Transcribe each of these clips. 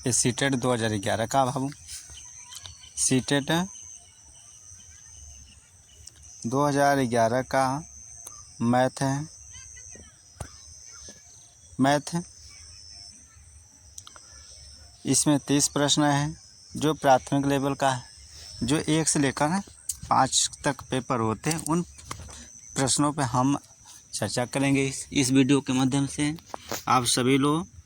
ये सीटेट 2011 का बाबू, सीटेट 2011 का मैथ है। इसमें 30 प्रश्न है जो प्राथमिक लेवल का है। जो 1 से लेकर 5 तक पेपर होते हैं उन प्रश्नों पे हम चर्चा करेंगे इस वीडियो के माध्यम से। आप सभी लोग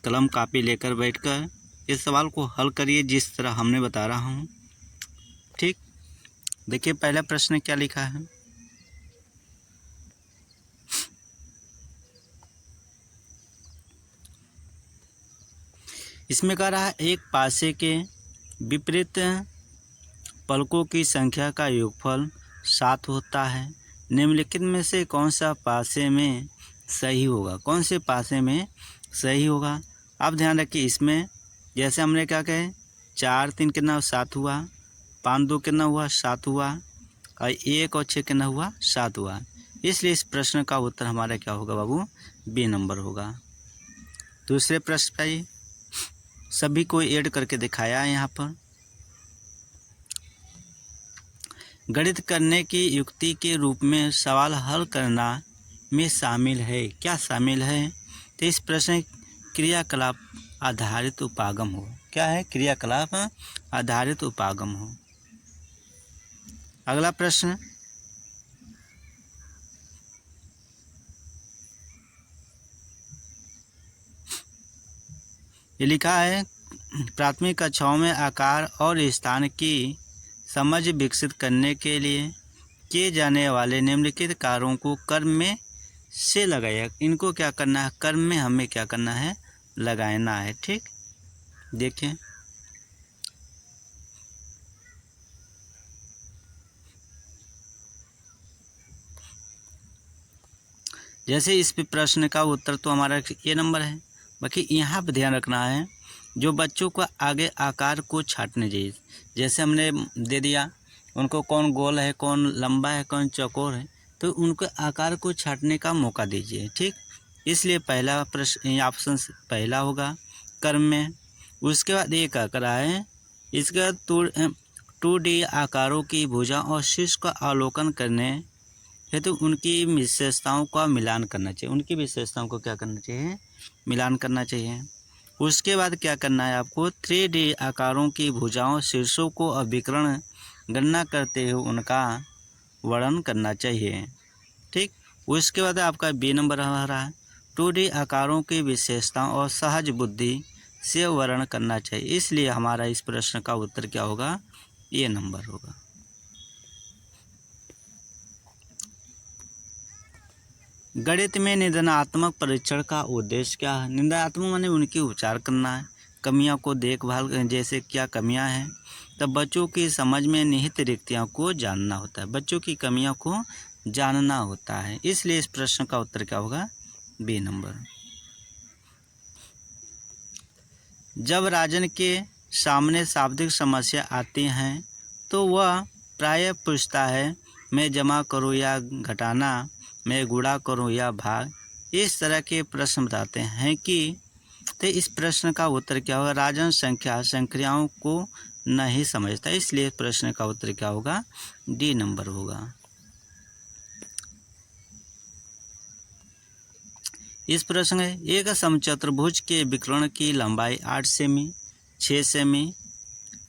कलम कापी लेकर बैठकर इस सवाल को हल करिए जिस तरह हमने बता रहा हूँ। ठीक, देखिए पहला प्रश्न क्या लिखा है। इसमें कह रहा है एक पासे के विपरीत पलकों की संख्या का योगफल 7 होता है। निम्नलिखित में से कौन सा पासे में सही होगा? कौन से पासे में सही होगा? अब ध्यान रखिए, इसमें जैसे हमने क्या कहे 4 3 कितना 7 हुआ, 5 2 कितना हुआ 7 हुआ, और 1 और 6 कितना हुआ 7 हुआ। इसलिए इस प्रश्न का उत्तर हमारा क्या होगा बाबू? बी नंबर होगा। दूसरे प्रश्न पर सभी को ऐड करके दिखाया है यहाँ पर। गणित करने की युक्ति के रूप में सवाल हल करना में शामिल है। क्या शामिल है? तो इस प्रश्न क्रियाकलाप आधारित उपागम हो। क्या है? क्रियाकलाप आधारित उपागम हो। अगला प्रश्न, ये लिखा है प्राथमिक कक्षाओं में आकार और स्थान की समझ विकसित करने के लिए किए जाने वाले निम्नलिखित कार्यों को कर्म में से लगाया। इनको क्या करना है? कर्म में हमें क्या करना है? लगाना है। ठीक, देखिए जैसे इस प्रश्न का उत्तर तो हमारा ये नंबर है। बाकी यहाँ पर ध्यान रखना है जो बच्चों को आगे आकार को छांटने चाहिए। जैसे हमने दे दिया उनको कौन गोल है, कौन लंबा है, कौन चौकोर है, तो उनको आकार को छांटने का मौका दीजिए। ठीक, इसलिए पहला प्रश्न ऑप्शन पहला होगा कर्म में। उसके बाद एक आंकड़ा है, इसके बाद 2D आकारों की भुजा और शीर्ष का अवलोकन करने है तो उनकी विशेषताओं का मिलान करना चाहिए। उनकी विशेषताओं को क्या करना चाहिए? मिलान करना चाहिए। उसके बाद क्या करना है आपको? 3D आकारों की भुजाओं शीर्षों को अभिकरण गणना करते हुए उनका वर्णन करना चाहिए। ठीक, उसके बाद आपका बी नंबर आ रहा है 2D आकारों की विशेषताओं और सहज बुद्धि से वर्णन करना चाहिए। इसलिए हमारा इस प्रश्न का उत्तर क्या होगा? ये नंबर होगा। गणित में निदानात्मक परीक्षण का उद्देश्य क्या है? निदानात्मक माने उनकी उपचार करना है, कमियों को देखभाल, जैसे क्या कमियां हैं, तब बच्चों की समझ में निहित रिक्तियों को जानना होता है। बच्चों की कमियों को जानना होता है। इसलिए इस प्रश्न का उत्तर क्या होगा? B number. जब राजन के सामने शाब्दिक समस्या आती हैं तो वह प्रायः पूछता है मैं जमा करूं या घटाना, मैं गुणा करूं या भाग। इस तरह के प्रश्न बताते हैं कि तो इस प्रश्न का उत्तर क्या होगा? राजन संख्याओं को नहीं समझता। इसलिए प्रश्न का उत्तर क्या होगा? डी नंबर होगा। इस प्रश्न में एक समचतुर्भुज के विकर्ण की लंबाई 8 सेमी 6 सेमी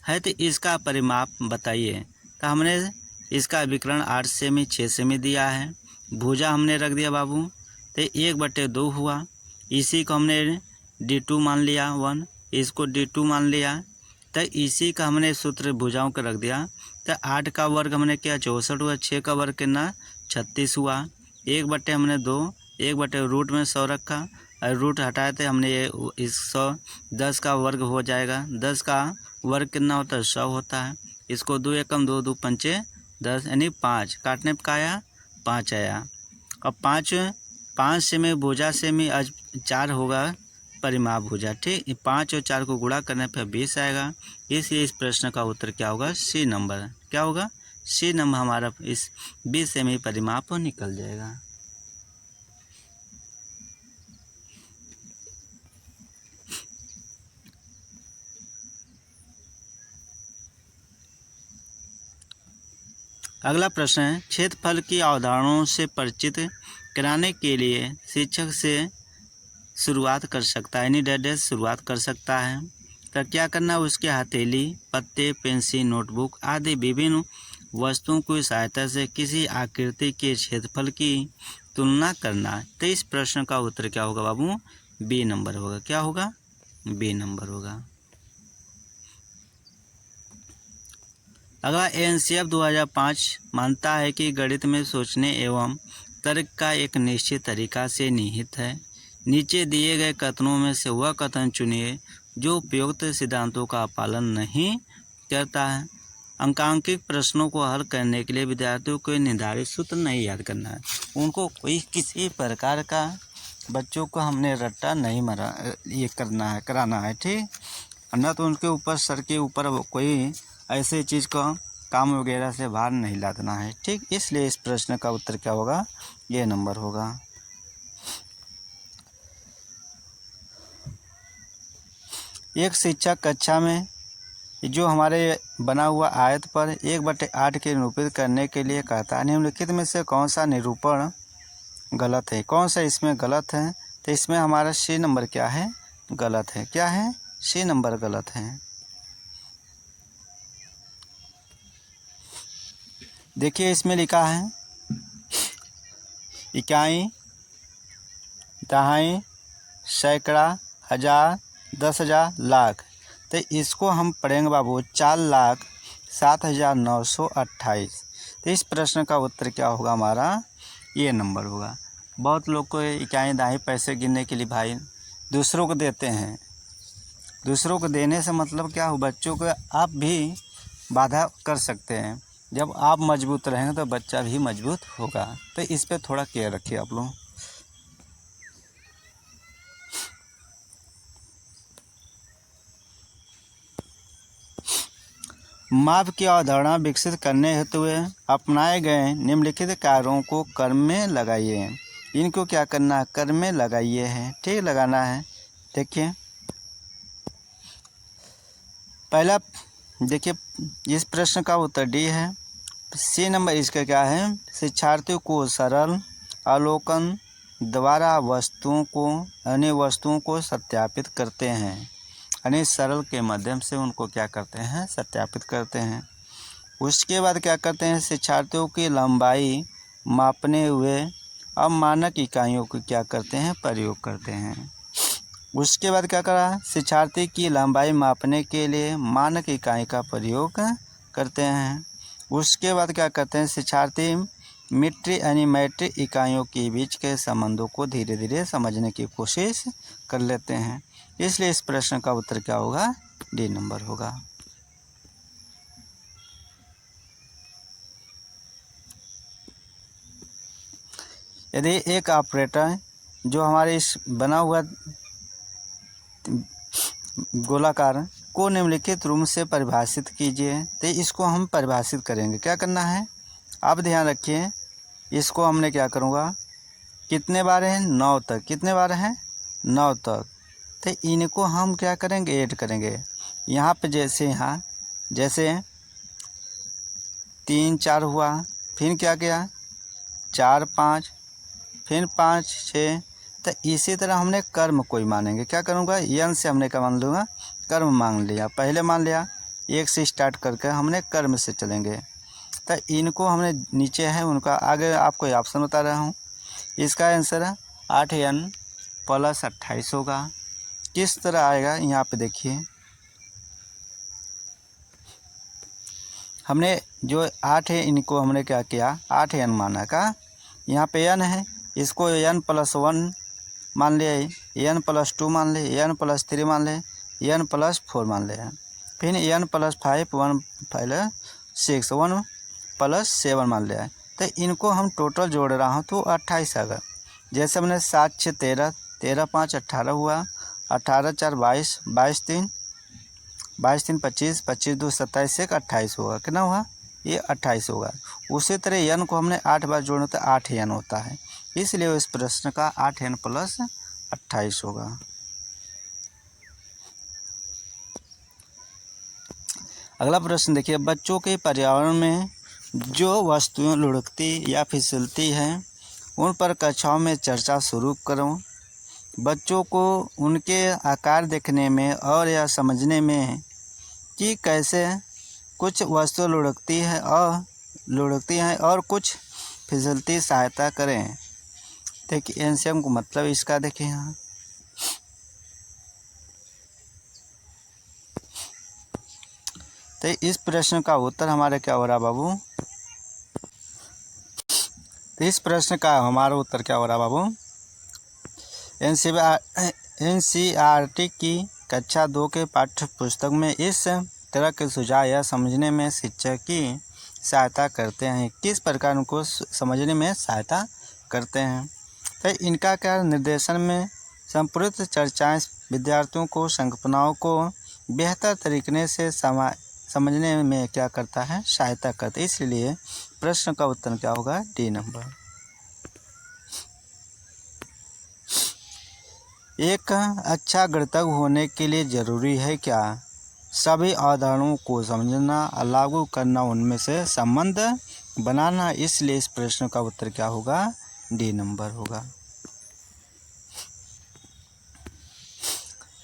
है तो इसका परिमाप बताइए। तो हमने इसका विकर्ण 8 सेमी 6 सेमी दिया है। भुजा हमने रख दिया बाबू, तो 1/2 हुआ। इसी को हमने D2 मान लिया 1, इसको D2 मान लिया। तो इसी का हमने सूत्र भुजाओं का रख दिया। तो 8 का वर्ग हमने क्या 64 हुआ, 6 का वर्ग कितना 36 हुआ। 1/2, 1/रूट में 100 रखा और रूट हटाए थे हमने ये इस 100 10 का वर्ग हो जाएगा। 10 का वर्ग कितना होता है? 100 होता है। इसको 2 एकम 2 2 पंचे 10 यानी 5 काटने पर का आया 5 आया। अब 5 से में भुजा से में आज 4 होगा परिमाप भुजा। ठीक, 5 और 4 को गुणा करने पर 20 आएगा। इसलिए इस प्रश्न का उत्तर क्या होगा? C number. क्या होगा? सी नंबर हमारा इस 20 सेमी परिमाप निकल जाएगा। अगला प्रश्न है, क्षेत्रफल की अवधारणाओं से परिचित कराने के लिए शिक्षक से शुरुआत कर सकता है, यानी डैश शुरुआत कर सकता है। तो क्या करना है, उसके हथेली, पत्ते, पेंसिल, नोटबुक आदि विभिन्न वस्तुओं की सहायता से किसी आकृति के क्षेत्रफल की तुलना करना है। तो इस प्रश्न का उत्तर क्या होगा बाबू? बी नंबर होगा। क्या होगा? बी नंबर होगा। अगला एनसीएफ 2005 मानता है कि गणित में सोचने एवं तर्क का एक निश्चित तरीका से निहित है। नीचे दिए गए कथनों में से वह कथन चुनिए जो उपयुक्त सिद्धांतों का पालन नहीं करता है। अंकांकित प्रश्नों को हल करने के लिए विद्यार्थियों को निर्धारित सूत्र नहीं याद करना है। उनको कोई किसी प्रकार का बच्चों को हमने रट्टा नहीं मारा ये कराना है, ठीक। न तो उनके ऊपर सर के ऊपर कोई ऐसे चीज़ का काम वगैरह से बाहर नहीं लादना है, ठीक। इसलिए इस प्रश्न का उत्तर क्या होगा? ये नंबर होगा। एक शिक्षक कक्षा में जो हमारे बना हुआ आयत पर 1/8 के निरूपित करने के लिए कहता है, निम्नलिखित में से कौन सा निरूपण गलत है? कौन सा इसमें गलत है? तो इसमें हमारा सी नंबर क्या है? गलत है। क्या है? सी नंबर गलत है। देखिए इसमें लिखा है इकाई, दहाई, सैकड़ा, हजार, 10,000, लाख। तो इसको हम पढ़ेंगे बाबू 4,07,928। तो इस प्रश्न का उत्तर क्या होगा हमारा? ये नंबर होगा। बहुत लोग को इकाई दहाई पैसे गिनने के लिए भाई दूसरों को देते हैं। दूसरों को देने से मतलब क्या हो, बच्चों को आप भी बाधा कर सकते हैं। जब आप मजबूत रहेंगे तो बच्चा भी मजबूत होगा। तो इस पे थोड़ा केयर रखिए आप लोग। माप की अवधारणा विकसित करने हेतु अपनाए गए निम्नलिखित कार्यों को कर्म में लगाइए। इनको क्या करना है? कर्म में लगाइए है, ठीक, लगाना है। देखिए पहला, देखिए इस प्रश्न का उत्तर डी है। सी नंबर इसका क्या है? शिक्षार्थियों को सरल अवलोकन द्वारा अन्य वस्तुओं को सत्यापित करते हैं, यानी सरल के माध्यम से उनको क्या करते हैं? सत्यापित करते हैं। उसके बाद क्या करते हैं? शिक्षार्थियों की लंबाई मापने हुए अब मानक इकाइयों को क्या करते हैं? प्रयोग करते हैं। उसके बाद क्या करा? शिक्षार्थी की लंबाई मापने के लिए मानक इकाई का प्रयोग करते हैं। उसके बाद क्या करते हैं? शिक्षार्थी मीट्रिक यानी मैट्रिक इकाइयों के बीच के संबंधों को धीरे धीरे समझने की कोशिश कर लेते हैं। इसलिए इस प्रश्न का उत्तर क्या होगा? डी नंबर होगा। यदि एक ऑपरेटर जो हमारे इस बना हुआ गोलाकार को निम्नलिखित रूप से परिभाषित कीजिए। तो इसको हम परिभाषित करेंगे। क्या करना है? आप ध्यान रखिए, इसको हमने क्या करूँगा, कितने बार है? 9 तक। कितने बार है? 9 तक। तो इनको हम क्या करेंगे? ऐड करेंगे। यहाँ पे जैसे 3 4 हुआ, फिर क्या किया? 4 5, फिर 5 6। तो इसी तरह हमने कर्म कोई मानेंगे। क्या करूँगा? यन से हमने क्या मान लूँगा? कर्म मान लिया। पहले मान लिया 1 से स्टार्ट करके हमने कर्म से चलेंगे। तो इनको हमने नीचे है उनका आगे आपको ऑप्शन बता रहा हूँ। इसका आंसर 8n + 28 होगा। किस तरह आएगा? यहाँ पे देखिए, हमने जो 8 है इनको हमने क्या किया? 8n माना का। यहाँ पे n है, इसको n + 1 मान लिया, n + 2 मान ले, n + 3 मान ले, n + 4 मान ले, फिर n + 5 1 5 6 1 + 7 मान लिया। तो इनको हम टोटल जोड़ रहा हूँ तो 28 आ गया। जैसे हमने 7 6 13, 13 5 18 हुआ, 18 4 22, 22 3 25, 25 2 27 1 28 होगा। कितना हुआ? ये 28 होगा। उसी तरह n को हमने 8 बार जोड़ना तो 8n होता है। इसलिए इस प्रश्न का 8n + 28 होगा। अगला प्रश्न देखिए, बच्चों के पर्यावरण में जो वस्तुएं लुढ़कती या फिसलती हैं उन पर कक्षाओं में चर्चा शुरू करो। बच्चों को उनके आकार देखने में और यह समझने में कि कैसे कुछ वस्तु लुढ़कती हैं और कुछ फिसलती सहायता करें। देखिए एनसीएम को मतलब इसका देखिए यहाँ तो इस प्रश्न का उत्तर हमारा क्या हो रहा बाबू? तो इस प्रश्न का हमारा उत्तर क्या हो रहा बाबू? एनसीईआरटी की कक्षा 2 के पाठ्य पुस्तक में इस तरह के सुझाव यह समझने में शिक्षक की सहायता करते हैं। किस प्रकार उनको समझने में सहायता करते हैं? तो इनका क्या निर्देशन में संपूर्ण चर्चाएं विद्यार्थियों को संकल्पनाओं को बेहतर तरीके से समझने में क्या करता है? सहायता करता है। इसलिए प्रश्न का उत्तर क्या होगा? D number. एक अच्छा गणितज्ञ होने के लिए जरूरी है क्या? सभी अवधारणाओं को समझना, लागू करना, उनमें से संबंध बनाना। इसलिए इस प्रश्न का उत्तर क्या होगा? डी नंबर होगा।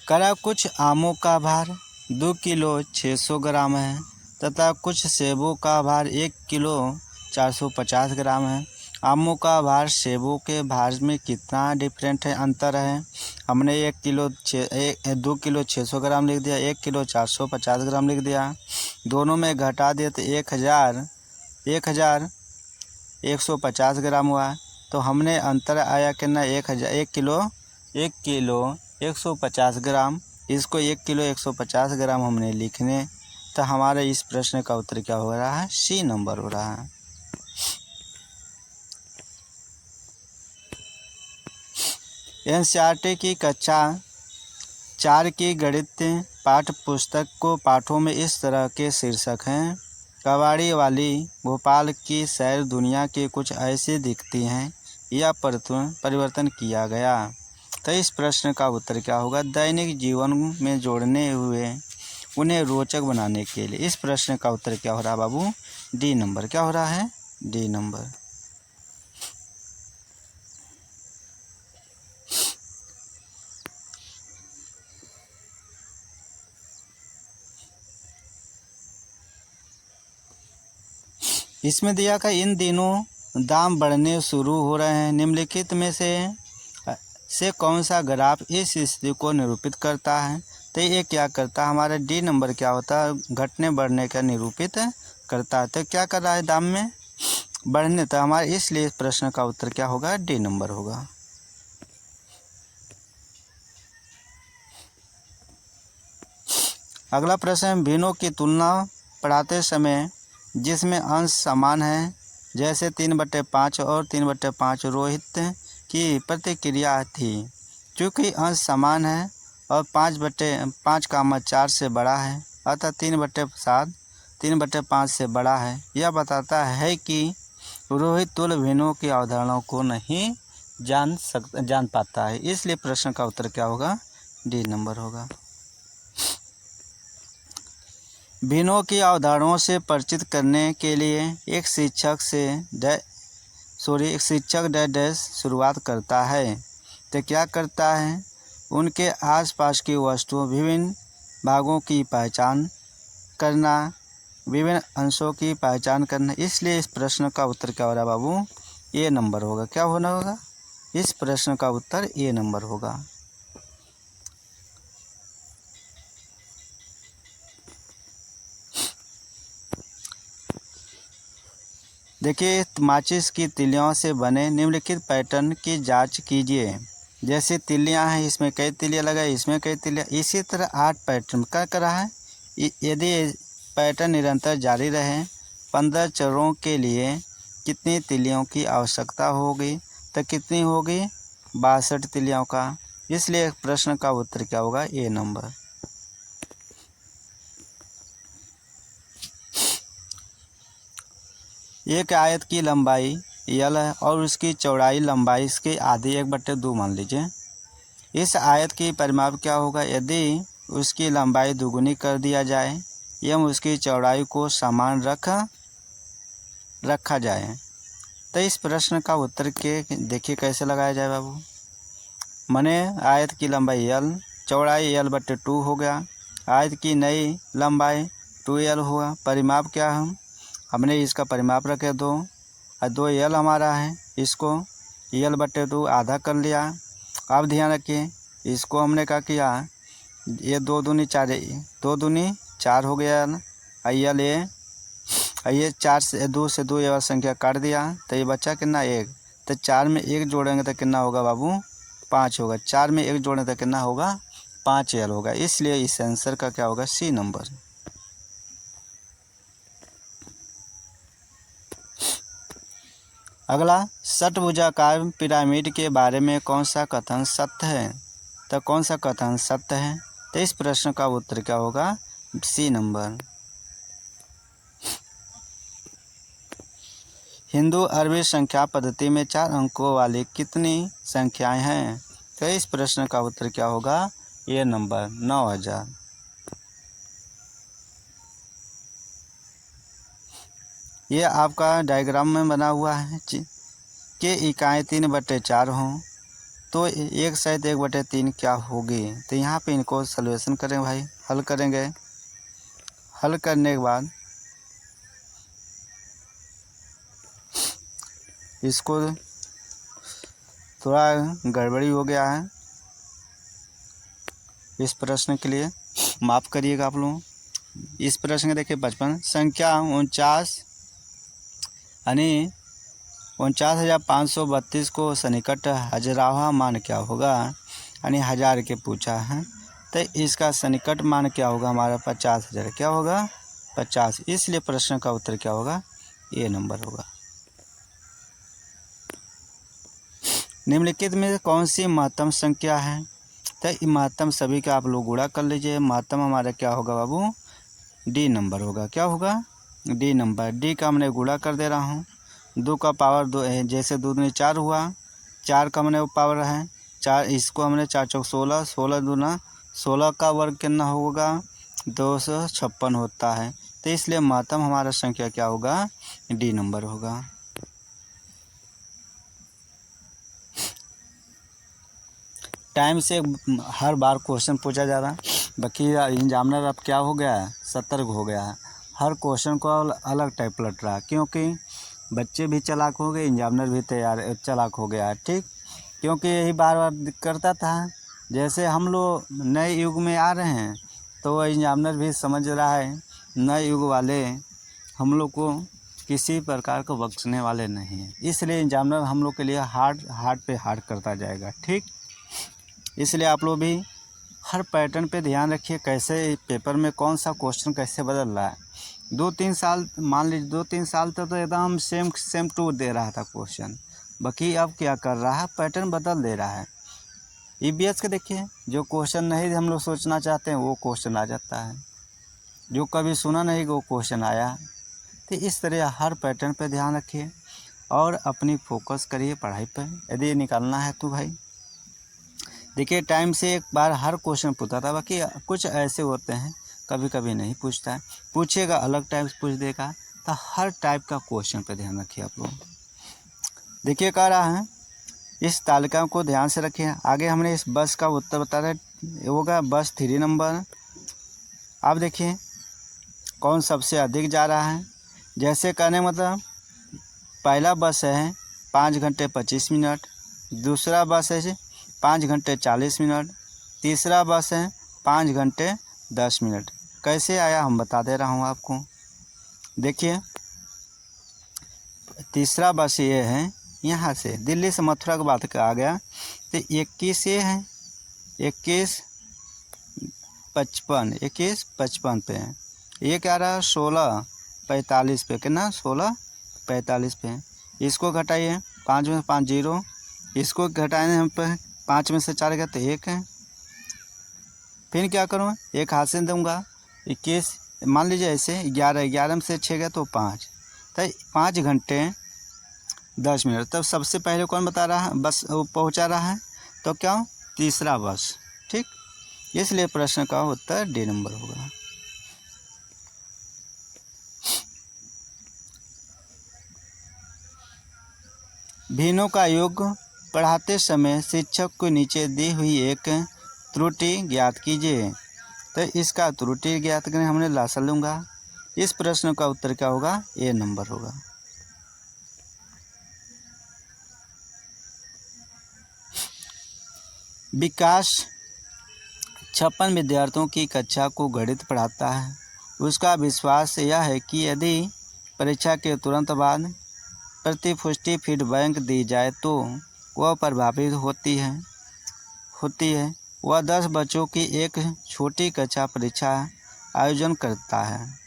करा कुछ आमों का भार 2 किलो 600 ग्राम है तथा कुछ सेबों का भार 1 किलो 450 ग्राम है। आमों का भार सेबों के भार में कितना डिफरेंट है, अंतर है? हमने 2 किलो 600 ग्राम लिख दिया, 1 किलो 450 ग्राम लिख दिया। दोनों में घटा दिया तो 1150 ग्राम हुआ। तो हमने अंतर आया कितना? 1 किलो 150 ग्राम। इसको 1 किलो 150 ग्राम हमने लिखने। तो हमारे इस प्रश्न का उत्तर क्या हो रहा है? सी नंबर हो रहा है। एनसीईआरटी की कक्षा 4 की गणित पाठ्य पुस्तक को पाठों में इस तरह के शीर्षक हैं। कबाड़ी वाली भोपाल की सैर दुनिया की कुछ ऐसी दिखती हैं या परिवर्तन किया गया। तो इस प्रश्न का उत्तर क्या होगा? दैनिक जीवन में जोड़ने हुए उन्हें रोचक बनाने के लिए। इस प्रश्न का उत्तर क्या हो रहा है बाबू? D number. क्या हो रहा है? D number. इसमें दिया का इन दिनों दाम बढ़ने शुरू हो रहे हैं। निम्नलिखित में से कौन सा ग्राफ इस स्थिति को निरूपित करता है? तो ये क्या करता है? हमारा डी नंबर क्या होता है? घटने बढ़ने का निरूपित करता है। तो क्या कर रहा है? दाम में बढ़ने। तो हमारे इसलिए प्रश्न का उत्तर क्या होगा? डी नंबर होगा। अगला प्रश्न, भिन्नों की तुलना पढ़ाते समय जिसमें अंश समान है जैसे 3/5 और 3/5 रोहित की प्रतिक्रिया थी। चूँकि अंश समान है और 5/4 से बड़ा है अतः 3/7 3/5 से बड़ा है। यह बताता है कि रोहित तुल्य भिन्नों की अवधारणाओं को नहीं जान पाता है। इसलिए प्रश्न का उत्तर क्या होगा? डी नंबर होगा। भिन्नों की अवधारणाओं से परिचित करने के लिए एक शिक्षक शुरुआत करता है। तो क्या करता है? उनके आसपास की वस्तुओं विभिन्न भागों की पहचान करना, विभिन्न अंशों की पहचान करना। इसलिए इस प्रश्न का उत्तर क्या हो रहा है बाबू? ए नंबर होगा। क्या होना होगा? इस प्रश्न का उत्तर ए नंबर होगा। देखिए, माचिस की तिल्लियों से बने निम्नलिखित पैटर्न की जांच कीजिए। जैसे तिल्लियां हैं, इसमें कई तिल्लियां लगाई, इसमें कई तिल्लियां। इसी तरह 8 पैटर्न क्या कर रहा है? यदि पैटर्न निरंतर जारी रहे 15 चरणों के लिए कितनी तिल्लियों की आवश्यकता होगी? तो कितनी होगी? 62 तिल्लियों का। इसलिए प्रश्न का उत्तर क्या होगा? ए नंबर। एक आयत की लंबाई यल है और उसकी चौड़ाई लंबाई इसके आधी 1/2 मान लीजिए। इस आयत की परिमाप क्या होगा? यदि उसकी लंबाई दुगुनी कर दिया जाए एवं उसकी चौड़ाई को समान रख रखा जाए। तो इस प्रश्न का उत्तर के देखिए कैसे लगाया जाए बाबू। मने आयत की लंबाई l, चौड़ाई l/2 हो गया। आयत की नई लंबाई 2l हुआ। परिमाप क्या है, हमने इसका परिमाप रखे 2 और 2l हमारा है, इसको l/2 आधा कर लिया। अब ध्यान रखिए, इसको हमने क्या किया, ये 2 दूनी 4, 2 दूनी 4 हो गया और ये 4 से 2 ये संख्या काट दिया तो ये बच्चा कितना 1। तो 4 में 1 जोड़ेंगे तो कितना होगा बाबू 5 होगा। 4 में 1 जोड़ेंगे तो कितना होगा 5l होगा। इसलिए इस आंसर का क्या होगा सी नंबर। अगला, षटभुजाकार पिरामिड के बारे में कौन सा कथन सत्य है। तो कौन सा कथन सत्य है, तो इस प्रश्न का उत्तर क्या होगा सी नंबर। हिंदू अरबी संख्या पद्धति में 4 अंकों वाली कितनी संख्याएं हैं। तो इस प्रश्न का उत्तर क्या होगा ये नंबर 9000। ये आपका डायग्राम में बना हुआ है कि इकाई 3/4 हों तो 1 सहित 1/3 क्या होगी। तो यहाँ पे इनको सॉल्यूशन करें भाई, हल करेंगे। हल करने के बाद इसको थोड़ा गड़बड़ी हो गया है इस प्रश्न के लिए, माफ़ करिएगा आप लोग। इस प्रश्न के देखिए 55 संख्या 49 यानी 49,532 को सन्निकट हजाराहा मान क्या होगा, यानी 1000 के पूछा है। तो इसका सन्निकट मान क्या होगा हमारा 50,000 क्या होगा 50। इसलिए प्रश्न का उत्तर क्या होगा ये नंबर होगा। निम्नलिखित में कौन सी महत्तम संख्या है। तो महत्तम सभी का आप लोग गुणा कर लीजिए। महत्तम हमारा क्या होगा बाबू डी नंबर होगा। क्या होगा डी नंबर। डी का हमने गुणा कर दे रहा हूँ। 2 का पावर 2 है, जैसे 2 दूनी 4 हुआ। 4 का हमने पावर है 4, इसको हमने 4 चौक 16, 16 दूना 16 का वर्ग कितना होगा 256 होता है। तो इसलिए महत्तम हमारा संख्या क्या होगा डी नंबर होगा। टाइम से हर बार क्वेश्चन पूछा जा रहा है, बाकी एग्जामिनर अब क्या हो गया है सतर्क हो गया है। हर क्वेश्चन को अलग टाइप पलट रहा है, क्योंकि बच्चे भी चालाक हो गए, एग्जामिनर भी चालाक हो गया है। ठीक, क्योंकि यही बार बार करता था। जैसे हम लोग नए युग में आ रहे हैं तो एग्जामिनर भी समझ रहा है नए युग वाले हम लोग को किसी प्रकार को बख्शने वाले नहीं हैं। इसलिए एग्जामिनर हम लोग के लिए हार्ड पे हार्ड करता जाएगा। ठीक, इसलिए आप लोग भी हर पैटर्न पे ध्यान रखिए, कैसे पेपर में कौन सा क्वेश्चन कैसे बदल रहा है। 2-3 साल मान लीजिए 2-3 साल तक तो एकदम सेम टू दे रहा था क्वेश्चन, बाकी अब क्या कर रहा है पैटर्न बदल दे रहा है। ईवीएस के देखिए जो क्वेश्चन नहीं हम लोग सोचना चाहते हैं वो क्वेश्चन आ जाता है, जो कभी सुना नहीं वो क्वेश्चन आया। तो इस तरह हर पैटर्न पे ध्यान रखिए और अपनी फोकस करिए पढ़ाई पर, यदि निकालना है तो भाई। देखिए टाइम से एक बार हर क्वेश्चन पूछता था, बाकी कुछ ऐसे होते हैं कभी कभी नहीं पूछता है, पूछेगा अलग टाइप से पूछ देगा। तो हर टाइप का क्वेश्चन पे ध्यान रखिए आप लोग। देखिए कह रहा है इस तालिका को ध्यान से रखिए। आगे हमने इस बस का उत्तर बता रहे होगा बस 3 नंबर। अब देखिए कौन सबसे अधिक जा रहा है। जैसे कहने मतलब पहला बस है 5 घंटे 25 मिनट, दूसरा बस है 5 घंटे 40 मिनट, तीसरा बस है 5 घंटे 10 मिनट। कैसे आया हम बता दे रहा हूँ आपको। देखिए तीसरा बस ये है यहाँ से दिल्ली से मथुरा की बात आ गया तो 21 ये है 21:55 पे है। ये क्या रहा 16:45 पे, कितना 16:45 पे। इसको घटाइए 5 में 5 0, इसको घटाएंगे हम पे 5 में से 4 गया तो 1 है। फिर क्या करूँ एक हाथ से दूंगा 21, मान लीजिए ऐसे 11 में से 6 गया तो 5, तो 5 घंटे 10 मिनट। तब सबसे पहले कौन बता रहा है बस वो पहुंचा रहा है, तो क्या तीसरा बस। ठीक, इसलिए प्रश्न का उत्तर डी नंबर होगा। भिन्नों का योग पढ़ाते समय शिक्षक को नीचे दी हुई एक त्रुटि ज्ञात कीजिए। तो इसका त्रुटि ज्ञात करने हमने लासा लूँगा। इस प्रश्न का उत्तर क्या होगा? ए नंबर होगा। विकास 56 विद्यार्थियों की कक्षा को गणित पढ़ाता है। उसका विश्वास यह है कि यदि परीक्षा के तुरंत बाद प्रतिपुष्टि फीडबैक दी जाए तो वह प्रभावित होती है। वह 10 बच्चों की एक छोटी कक्षा परीक्षा आयोजन करता है।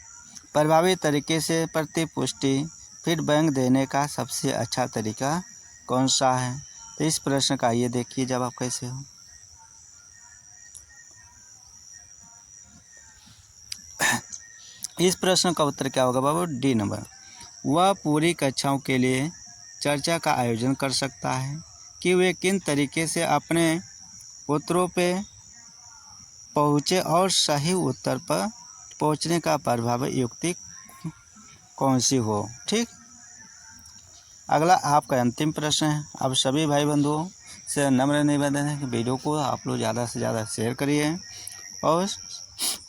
प्रभावी तरीके से प्रतिपुष्टि फीडबैक देने का सबसे अच्छा तरीका कौन सा है? तो इस प्रश्न का ये देखिए जवाब कैसे हो। इस प्रश्न का उत्तर क्या होगा बाबू? D number. वह पूरी कक्षाओं के लिए चर्चा का आयोजन कर सकता है कि वे किन तरीके से अपने उत्तरों पे पहुँचे और सही उत्तर पर पहुँचने का प्रभावी युक्ति कौन सी हो। ठीक, अगला आपका अंतिम प्रश्न है। अब सभी भाई बंधुओं से नम्र निवेदन है कि वीडियो को आप लोग ज़्यादा से ज़्यादा शेयर करिए और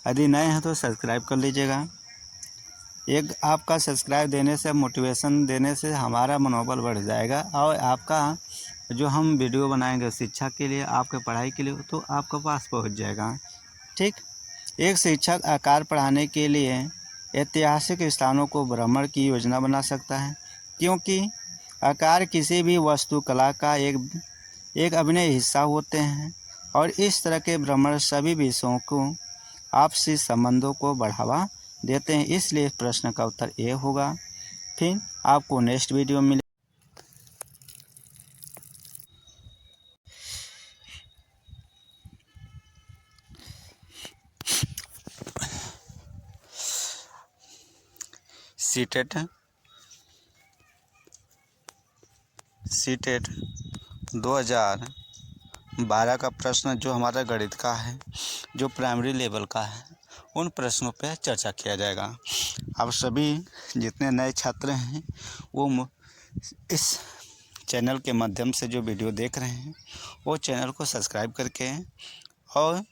यदि नए हैं तो सब्सक्राइब कर लीजिएगा। एक आपका सब्सक्राइब देने से, मोटिवेशन देने से हमारा मनोबल बढ़ जाएगा और आपका जो हम वीडियो बनाएंगे शिक्षा के लिए, आपके पढ़ाई के लिए, तो आपके पास पहुंच जाएगा। ठीक, एक शिक्षक आकार पढ़ाने के लिए ऐतिहासिक स्थानों को भ्रमण की योजना बना सकता है, क्योंकि आकार किसी भी वास्तुकला का एक अभिन्न हिस्सा होते हैं और इस तरह के भ्रमण सभी विषयों को आपसी संबंधों को बढ़ावा देते हैं। इसलिए प्रश्न का उत्तर ए होगा। फिर आपको नेक्स्ट वीडियो मिले। सीटेट 2012 का प्रश्न जो हमारा गणित का है, जो प्राइमरी लेवल का है, उन प्रश्नों पर चर्चा किया जाएगा। आप सभी जितने नए छात्र हैं वो इस चैनल के माध्यम से जो वीडियो देख रहे हैं वो चैनल को सब्सक्राइब करके और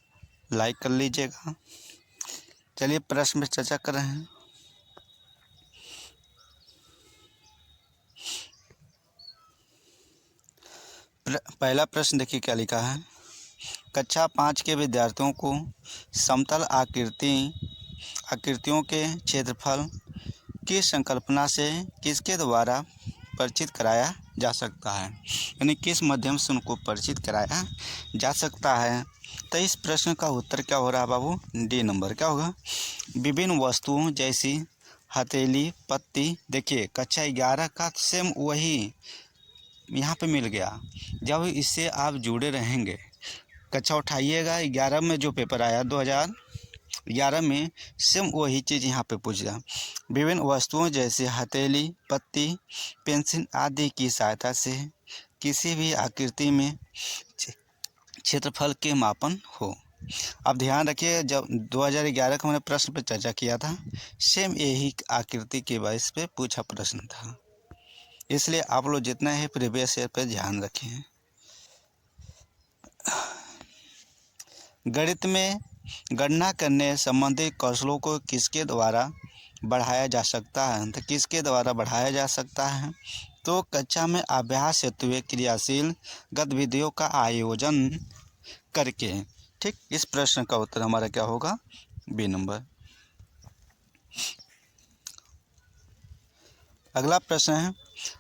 लाइक कर लीजिएगा। चलिए प्रश्न में चर्चा कर रहे हैं। पहला प्रश्न देखिए क्या लिखा है। कक्षा 5 के विद्यार्थियों को समतल आकृतियों के क्षेत्रफल की संकल्पना से किसके द्वारा परिचित कराया जा सकता है, यानी किस माध्यम से उनको परिचित कराया जा सकता है। तो इस प्रश्न का उत्तर क्या हो रहा है बाबू? D number. क्या होगा? विभिन्न वस्तुओं जैसी हथेली, पत्ती। देखिए कक्षा 11 का सेम वही यहाँ पे मिल गया। जब इससे आप जुड़े रहेंगे, कक्षा उठाइएगा 11 में जो पेपर आया 2011 में, सेम वही चीज़ यहाँ पे पूछा। विभिन्न वस्तुओं जैसे हथेली, पत्ती, पेंसिल आदि की सहायता से किसी भी आकृति में क्षेत्रफल के मापन हो। अब ध्यान रखिए, जब 2011 का मैंने प्रश्न पर चर्चा किया था, सेम यही आकृति के बेस पे पूछा प्रश्न था। इसलिए आप लोग जितना है प्रीवियस ईयर पर ध्यान रखें। गणित में गणना करने संबंधी कौशलों को किसके द्वारा बढ़ाया जा सकता है? तो किसके द्वारा बढ़ाया जा सकता है? तो कक्षा में अभ्यास हेतु क्रियाशील गतिविधियों का आयोजन करके। ठीक, इस प्रश्न का उत्तर हमारा क्या होगा? B number. अगला प्रश्न है,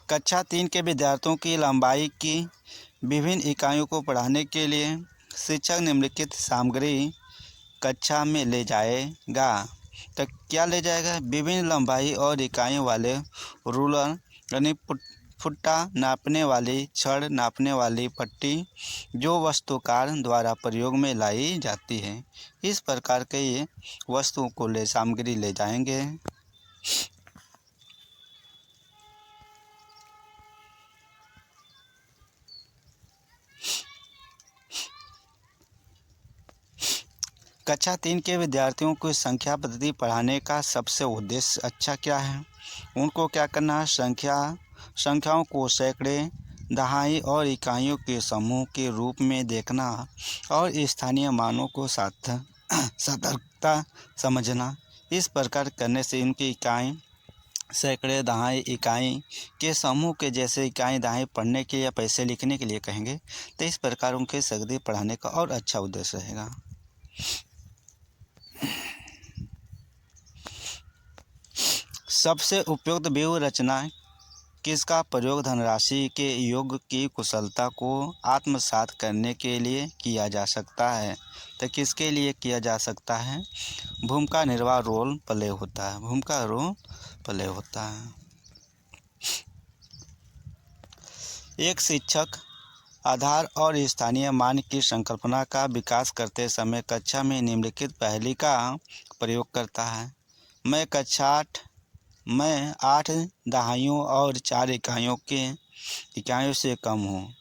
कक्षा 3 के विद्यार्थियों की लंबाई की विभिन्न इकाइयों को पढ़ाने के लिए शिक्षक निम्नलिखित सामग्री कक्षा में ले जाएगा। तो क्या ले जाएगा? विभिन्न लंबाई और इकाइयों वाले रूलर, यानी फुट्टा नापने वाली, छड़ नापने वाली पट्टी, जो वस्तुकार द्वारा प्रयोग में लाई जाती है। इस प्रकार के ये वस्तुओं को सामग्री ले जाएंगे। कक्षा 3 के विद्यार्थियों को संख्या पद्धति पढ़ाने का सबसे उद्देश्य अच्छा क्या है? उनको क्या करना है? संख्याओं को सैकड़े, दहाई और इकाइयों के समूह के रूप में देखना और स्थानीय मानों को सतर्कता समझना। इस प्रकार करने से इनकी इकाई सैकड़े दहाई इकाई के समूह के जैसे इकाई दहाई पढ़ने के या पैसे लिखने के लिए कहेंगे, तो इस प्रकार उनके सगदे पढ़ाने का और अच्छा उद्देश्य रहेगा। सबसे उपयुक्त व्यूह रचना किसका प्रयोग धनराशि के योग की कुशलता को आत्मसात करने के लिए किया जा सकता है? तो किसके लिए किया जा सकता है? भूमिका निर्वाह रोल प्ले होता है, भूमिका रोल प्ले होता है। एक शिक्षक आधार और स्थानीय मान की संकल्पना का विकास करते समय कक्षा में निम्नलिखित पहेली का प्रयोग करता है। मैं कक्षा 8 दहाइयों और 4 इकाइयों से कम हूँ।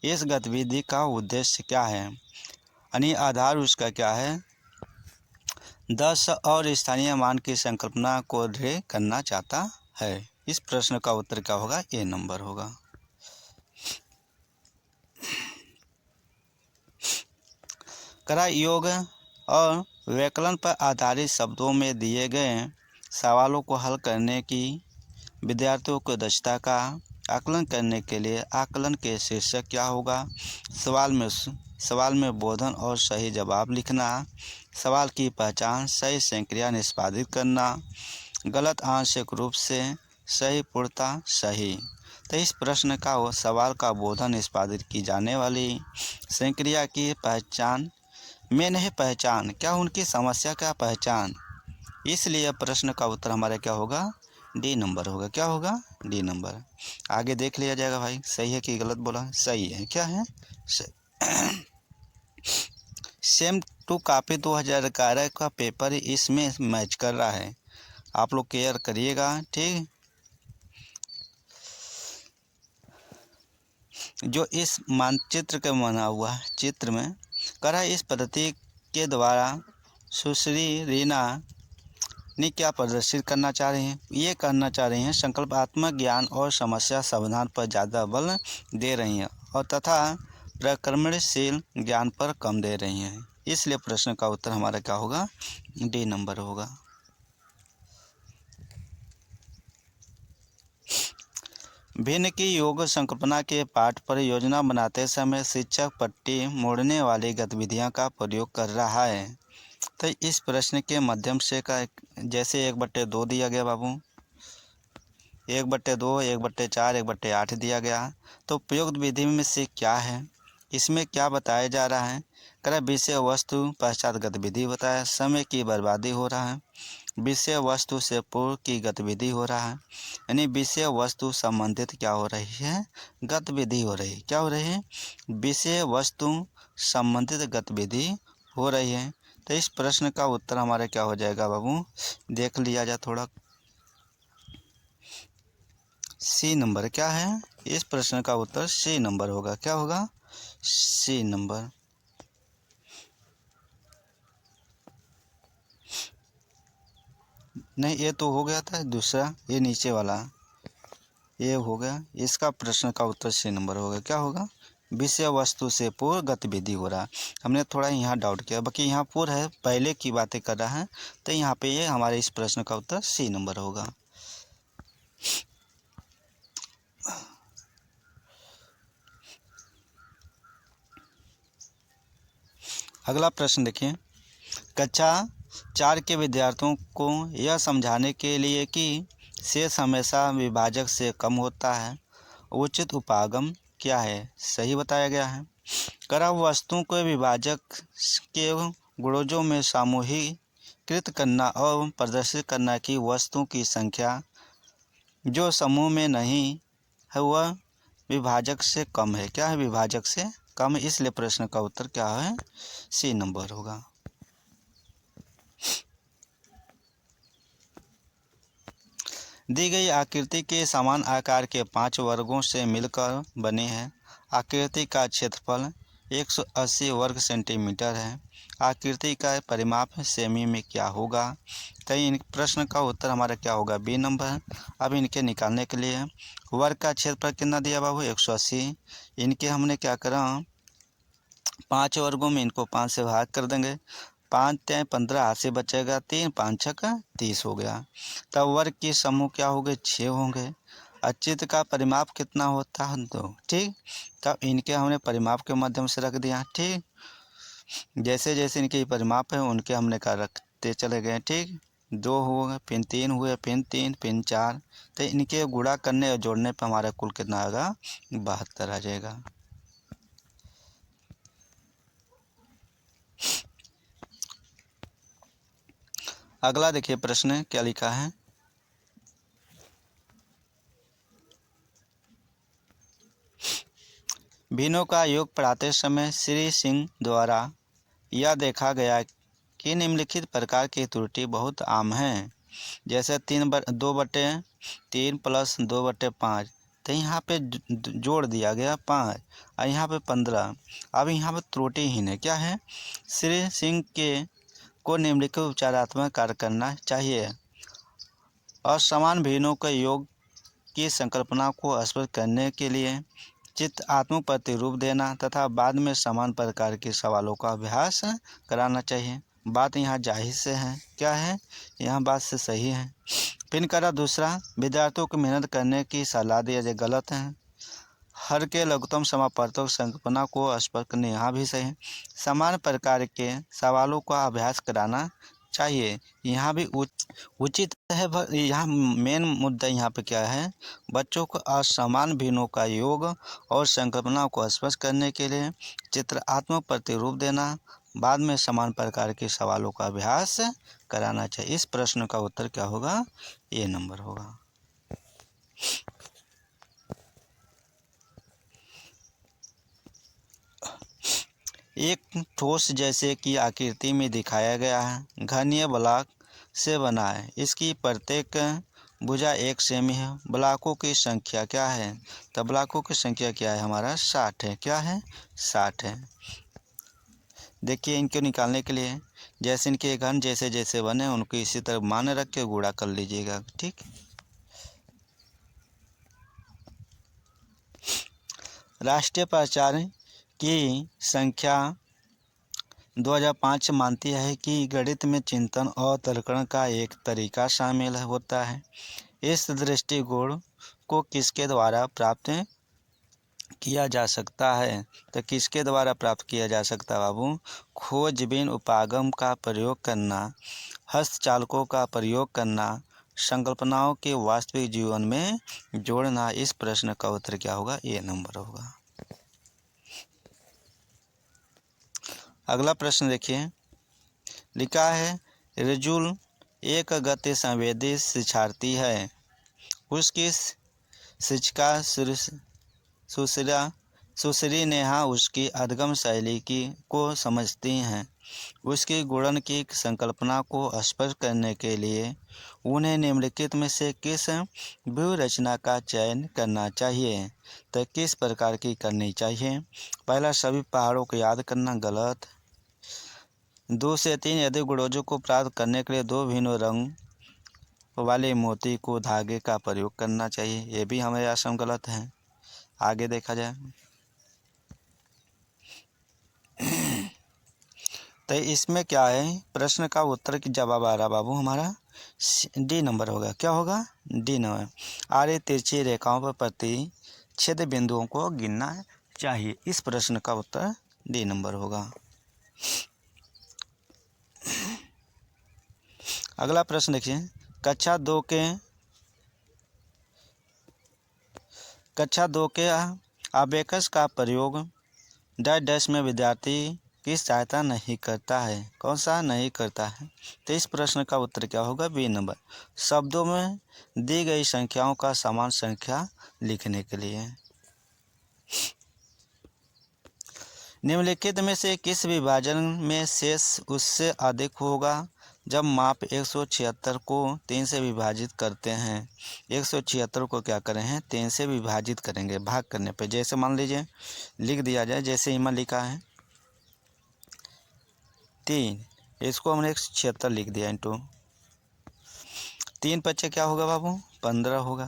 इस गतिविधि का उद्देश्य क्या है? यानी आधार उसका क्या है? 10 और स्थानीय मान की संकल्पना को दृढ़ करना चाहता है। इस प्रश्न का उत्तर क्या होगा? ए नंबर होगा। करा योग और व्याकरण पर आधारित शब्दों में दिए गए सवालों को हल करने की विद्यार्थियों को दक्षता का आकलन करने के लिए आकलन के शीर्षक क्या होगा? सवाल में बोधन और सही जवाब लिखना, सवाल की पहचान, सही संक्रिया निष्पादित करना, गलत आंशिक रूप से सही पूर्णतः सही। तो इस प्रश्न का वो सवाल का बोधन निष्पादित की जाने वाली संक्रिया की पहचान में नहीं पहचान, क्या उनकी समस्या का पहचान। इसलिए प्रश्न का उत्तर हमारा क्या होगा? डी नंबर होगा। क्या होगा? D number. आगे देख लिया जाएगा भाई, सही है कि गलत बोला? सही है। क्या है? सेम टू कॉपी 2011 का पेपर इसमें मैच कर रहा है, आप लोग केयर करिएगा, ठीक। जो इस मानचित्र के बना हुआ चित्र में करा, इस पद्धति के द्वारा सुश्री रीना ने क्या प्रदर्शित करना चाह रहे हैं? ये करना चाह रहे हैं संकल्पात्मक ज्ञान और समस्या समाधान पर ज़्यादा बल दे रही हैं और तथा प्रक्रमणशील ज्ञान पर कम दे रही हैं। इसलिए प्रश्न का उत्तर हमारा क्या होगा? डी नंबर होगा। भिन्न की योग संकल्पना के पाठ पर योजना बनाते समय शिक्षक पट्टी मोड़ने वाली गतिविधियां का प्रयोग कर रहा है। तो इस प्रश्न के माध्यम से का जैसे 1/2 दिया गया बाबू, 1/2, 1/4, 1/8 दिया गया, तो उपयुक्त विधि में से क्या है? इसमें क्या बताया जा रहा है? करा विषय वस्तु पश्चात गतिविधि बताया, समय की बर्बादी हो रहा है, विषय वस्तु से पूर्व की गतिविधि हो रहा है, यानी विषय वस्तु संबंधित क्या हो रही है? गतिविधि हो रही है। क्या हो रही है? विषय वस्तु संबंधित गतिविधि हो रही है। तो इस प्रश्न का उत्तर हमारा क्या हो जाएगा बाबू? देख लिया जाए थोड़ा, सी नंबर। क्या है? इस प्रश्न का उत्तर सी नंबर होगा। क्या होगा? C number. नहीं, ये तो हो गया था दूसरा, ये नीचे वाला ये हो गया। इसका प्रश्न का उत्तर सी नंबर होगा। क्या होगा? विषय वस्तु से पूर्व गतिविधि हो रहा। हमने थोड़ा यहाँ डाउट किया, बाकी यहाँ पूर्व है, पहले की बातें कर रहा है, तो यहाँ पे ये हमारे इस प्रश्न का उत्तर सी नंबर होगा। अगला प्रश्न देखिए, कक्षा 4 के विद्यार्थियों को यह समझाने के लिए कि शेष हमेशा विभाजक से कम होता है, उचित उपागम क्या है? सही बताया गया है। करा वस्तुओं को विभाजक के गुणों में सामूहिकृत करना और प्रदर्शित करना कि वस्तुओं की संख्या जो समूह में नहीं है वह विभाजक से कम है। क्या है? विभाजक से कम है। इसलिए प्रश्न का उत्तर क्या है? सी नंबर होगा। दी गई आकृति के समान आकार के 5 वर्गों से मिलकर बने हैं। आकृति का क्षेत्रफल 180 वर्ग सेंटीमीटर है। आकृति का परिमाप सेमी में क्या होगा? तो इन प्रश्न का उत्तर हमारा क्या होगा? B number. अब इनके निकालने के लिए वर्ग का क्षेत्रफल कितना दिया बाबू? 180। इनके हमने क्या करा, 5 वर्गों में इनको 5 से भाग कर देंगे। 5 तिया 15, हाथ से बचेगा 3, 5 छक्का 30 हो गया। तब वर्ग के समूह क्या हो गए? 6 होंगे। चित्र का परिमाप कितना होता है? 2। ठीक, तब इनके हमने परिमाप के माध्यम से रख दिया। ठीक, जैसे जैसे इनके परिमाप है उनके हमने का रखते चले गए। ठीक, 2 हो गए, फिर 3 हुए, फिर 3, फिर 4। तो इनके गुणा करने और जोड़ने पर हमारा कुल कितना आएगा? 72 आ जाएगा। अगला देखिए प्रश्न क्या लिखा है। भिन्नों का योग पढ़ाते समय श्री सिंह द्वारा यह देखा गया कि निम्नलिखित प्रकार की त्रुटि बहुत आम है। जैसे 2/3 प्लस 2/5, तो यहाँ पे जोड़ दिया गया 5 और यहाँ पे 15। अब यहाँ पे त्रुटिहीन है, क्या है? श्री सिंह को निम्नलिखित उपचारात्मक कार्य करना चाहिए। असमान भिन्नों के योग की संकल्पना को स्पष्ट करने के लिए चित्रात्मक प्रतिरूप देना तथा बाद में समान प्रकार के सवालों का अभ्यास कराना चाहिए। बात यहाँ जाहिर से है, क्या है? यहाँ बात से सही है। पिन करा दूसरा, विद्यार्थियों को मेहनत करने की सलाह दी जाए, गलत है। हर के लघुत्तम समापवर्तक संकल्पना को स्पष्ट करने, यहाँ भी सही है। समान प्रकार के सवालों का अभ्यास कराना चाहिए, यहाँ भी उचित है। यहाँ मेन मुद्दा यहाँ पे क्या है? बच्चों को असमान भिन्नों का योग और संकल्पना को स्पष्ट करने के लिए चित्रात्मक प्रतिरूप देना, बाद में समान प्रकार के सवालों का अभ्यास कराना चाहिए। इस प्रश्न का उत्तर क्या होगा? ए नंबर होगा। एक ठोस जैसे कि आकृति में दिखाया गया है घनीय ब्लॉक से बना है। इसकी प्रत्येक भुजा 1 सेमी है। ब्लॉकों की संख्या क्या है? तो ब्लॉकों की संख्या क्या है हमारा? 60 है। क्या है? 60 है। देखिए इनको निकालने के लिए जैसे इनके घन जैसे जैसे बने उनको इसी तरह मान रख के गुणा कर लीजिएगा। ठीक, राष्ट्रीय पहचान की संख्या 2005 मानती है कि गणित में चिंतन और तर्कण का एक तरीका शामिल होता है। इस दृष्टिकोण को किसके द्वारा प्राप्त किया जा सकता है? तो किसके द्वारा प्राप्त किया जा सकता है बाबू? खोजबीन उपागम का प्रयोग करना, हस्तचालकों का प्रयोग करना, संकल्पनाओं के वास्तविक जीवन में जोड़ना। इस प्रश्न का उत्तर क्या होगा? ए नंबर होगा। अगला प्रश्न देखिए, लिखा है रिजुल एक गति संवेदी शिक्षार्थी है। उसकी शिक्षिका सुश्री नेहा उसकी अधगम शैली को समझती हैं। उसकी गुणन की संकल्पना को स्पष्ट करने के लिए उन्हें निम्नलिखित में से किस व्यूह रचना का चयन करना चाहिए? तो किस प्रकार की करनी चाहिए? पहला, सभी पहाड़ों को याद करना, गलत। 2 से 3 यदि गुणों को प्राप्त करने के लिए 2 भिन्न रंग वाले मोती को धागे का प्रयोग करना चाहिए, ये भी हमारे आश्रम गलत है। आगे देखा जाए तो इसमें क्या है? प्रश्न का उत्तर की जवाब आ रहा बाबू हमारा डी नंबर होगा। क्या होगा? D number. आरे तिरछी रेखाओं पर प्रतिच्छेद बिंदुओं को गिनना चाहिए। इस प्रश्न का उत्तर डी नंबर होगा। अगला प्रश्न देखिए, कक्षा 2 के अबेकस का प्रयोग डैश में विद्यार्थी की सहायता नहीं करता है। कौन सा नहीं करता है? तो इस प्रश्न का उत्तर क्या होगा? B number. शब्दों में दी गई संख्याओं का समान संख्या लिखने के लिए। निम्नलिखित में से किस विभाजन में शेष उससे अधिक होगा? जब माप 176 को 3 से विभाजित करते हैं, 176 को क्या करें हैं 3 से विभाजित करेंगे भाग करने पे। जैसे मान लीजिए लिख दिया जाए, जैसे यहाँ लिखा है 3, इसको हमने 176 लिख दिया इंटू 3 बचे क्या होगा बाबू 15 होगा।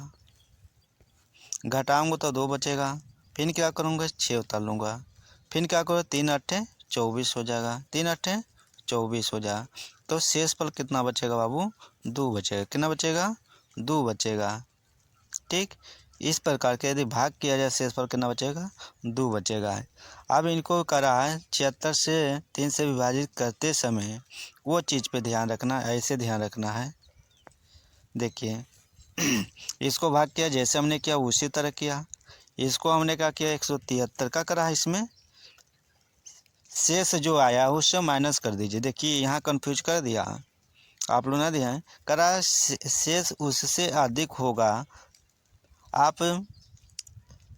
घटाऊंगा तो 2 बचेगा, फिर क्या करूँगा 6 उतार लूँगा, फिर क्या करो 3 अट्ठे 24 हो जाएगा, 3 अट्ठे 24 हो जाएगा। तो शेष फल कितना बचेगा बाबू 2 बचेगा। कितना बचेगा 2 बचेगा। ठीक, इस प्रकार के यदि भाग किया जाए शेष फल कितना बचेगा 2 बचेगा। अब इनको करा है 76 से 3 से विभाजित करते समय वो चीज़ पे ध्यान रखना, ऐसे ध्यान रखना है। देखिए इसको भाग किया जैसे हमने किया उसी तरह किया। इसको हमने क्या किया 173 का करा है, इसमें शेष जो आया उससे माइनस कर दीजिए। देखिए यहाँ कंफ्यूज कर दिया आप लोग ना दिया है, करा शेष उससे अधिक होगा। आप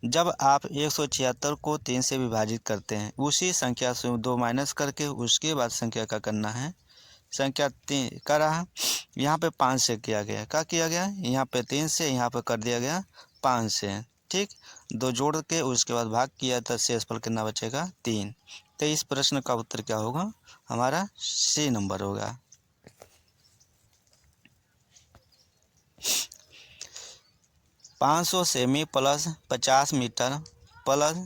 जब आप 176 को 3 से विभाजित करते हैं उसी संख्या से 2 माइनस करके उसके बाद संख्या का करना है। संख्या 3 का रहा, यहाँ पे 5 से किया गया, क्या किया गया यहाँ पे 3 से, यहाँ पे कर दिया गया 5 से। ठीक, 2 जोड़ के उसके बाद भाग किया तो शेषफल कितना बचेगा 3। तो इस प्रश्न का उत्तर क्या होगा हमारा सी नंबर होगा। पाँच 500 सेमी प्लस 50 मीटर प्लस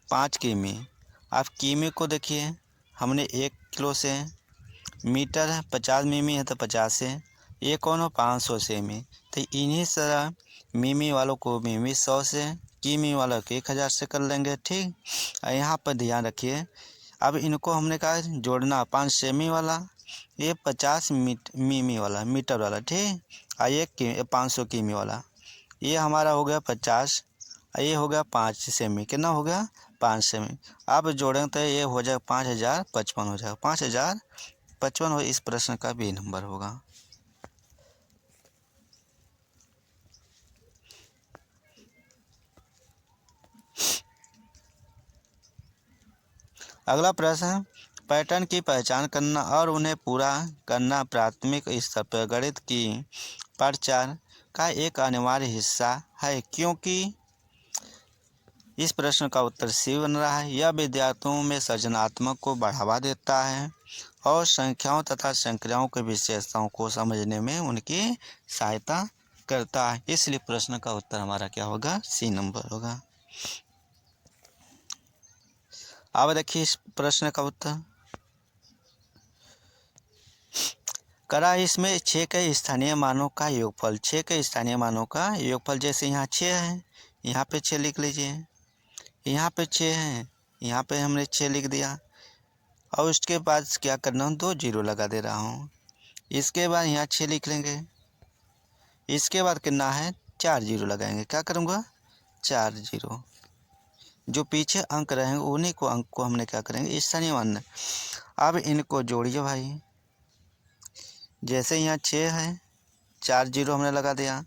5 किमी। आप किमी को देखिए, हमने 1 किलो से, मीटर है 50 मिमी है तो 50 से, ये कौन हो 500 सेमी। तो इन्हीं तरह मिमी वालों को मिमी 100 से, किमी वालों को 1000 से कर लेंगे। ठीक, यहाँ पर ध्यान रखिए, अब इनको हमने कहा जोड़ना 5 सेमी वाला, ये 50 मिमी वाला मीटर वाला। ठीक, और ये 500 किमी वाला, ये हमारा हो गया 50, ये हो गया 5 सेमी। कितना हो गया 5 सेमी। अब जोड़ेंगे तो ये हो जाएगा 5055 हो जाएगा, 5055 हो। इस प्रश्न का बी नंबर होगा। अगला प्रश्न, पैटर्न की पहचान करना और उन्हें पूरा करना प्राथमिक स्तर पर गणित की प्रचार का एक अनिवार्य हिस्सा है, क्योंकि इस प्रश्न का उत्तर सी बन रहा है। यह विद्यार्थियों में सृजनात्मक को बढ़ावा देता है और संख्याओं तथा संक्रियाओं की विशेषताओं को समझने में उनकी सहायता करता है। इसलिए प्रश्न का उत्तर हमारा क्या होगा सी नंबर होगा। अब देखिए इस प्रश्न का उत्तर करा, इसमें 6 के स्थानीय मानों का योगफल, 6 के स्थानीय मानों का योगफल। जैसे यहाँ 6 है, यहाँ पे 6 लिख लीजिए, यहाँ पे 6 है, यहाँ पे हमने 6 लिख दिया, और उसके बाद क्या करना हूँ 2 जीरो लगा दे रहा हूँ। इसके बाद यहाँ 6 लिख लेंगे, इसके बाद कितना है 4 जीरो लगाएंगे। क्या करूँगा 4 जीरो, जो पीछे अंक रहेंगे उन्हीं को अंक को हमने क्या करेंगे स्थानीय मान। अब इनको जोड़िए भाई, जैसे यहाँ 6 है 4 जीरो हमने लगा दिया,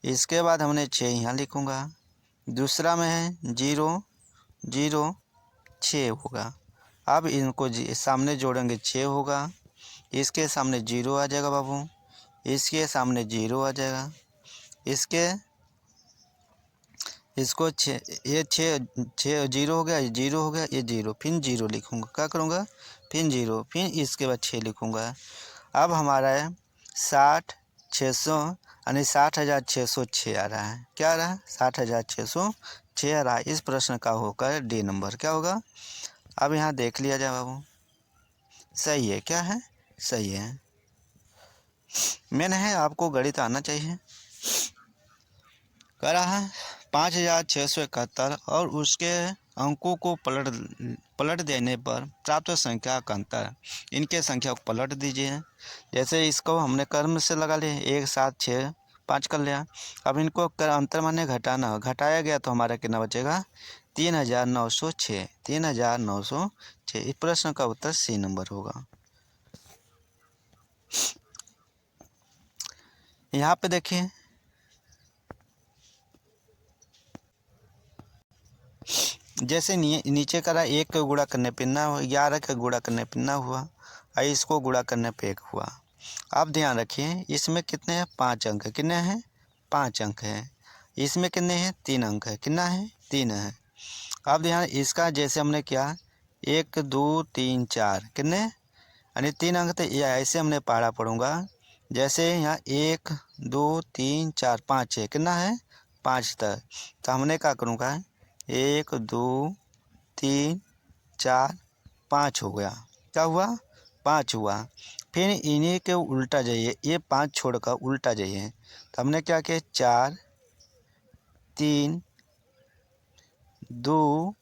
इसके बाद हमने 6 यहाँ लिखूँगा, दूसरा में है 0 0 6 होगा। अब इनको सामने जोड़ेंगे 6 होगा, इसके सामने 0 आ जाएगा बाबू, इसके सामने 0 आ जाएगा, इसको 6, ये 6 0 हो गया, 0 हो गया, ये 0, फिर 0 लिखूँगा। क्या करूँगा फिर 0, फिर इसके बाद 6 लिखूँगा। अब हमारा है 60 600 यानी 60,606 आ रहा है। क्या आ रहा है 60,606 आ रहा है। इस प्रश्न का होकर डी नंबर क्या होगा। अब यहाँ देख लिया जाए बाबू, सही है, क्या है सही है। मैंने है आपको गणित आना चाहिए। कह रहा है 5,671 और उसके अंकों को पलट देने पर प्राप्त संख्या का अंतर, इनके संख्या को पलट दीजिए। जैसे इसको हमने कर्म से लगा लिया, 1 7 6 5 कर लिया। अब इनको अंतर माने घटाना, घटाया गया तो हमारा कितना बचेगा 3,906, 3,906। इस प्रश्न का उत्तर सी नंबर होगा। यहाँ पे देखिए जैसे नीचे करा 1 का गुणा करने पे ना हुआ, 11 का गुणा करने पे ना हुआ, और इसको गुणा करने पे 1 हुआ। अब ध्यान रखिए इसमें कितने हैं 5 अंक है, कितने हैं 5 अंक हैं। इसमें कितने हैं 3 अंक है, कितना है 3 है। अब ध्यान इसका जैसे हमने किया 1 2 3 4 कितने यानी 3 अंक, तो ये ऐसे हमने पहाड़ा पढ़ूंगा जैसे यहाँ 1 2 3 4 5 है, कितना है 5 तक। तो हमने क्या करूँगा 1 2 3 4 5 हो गया, क्या हुआ 5 हुआ। फिर इन्हीं के उल्टा जाइए, ये 5 छोड़कर उल्टा जाइए। तो हमने क्या किया 4 3 2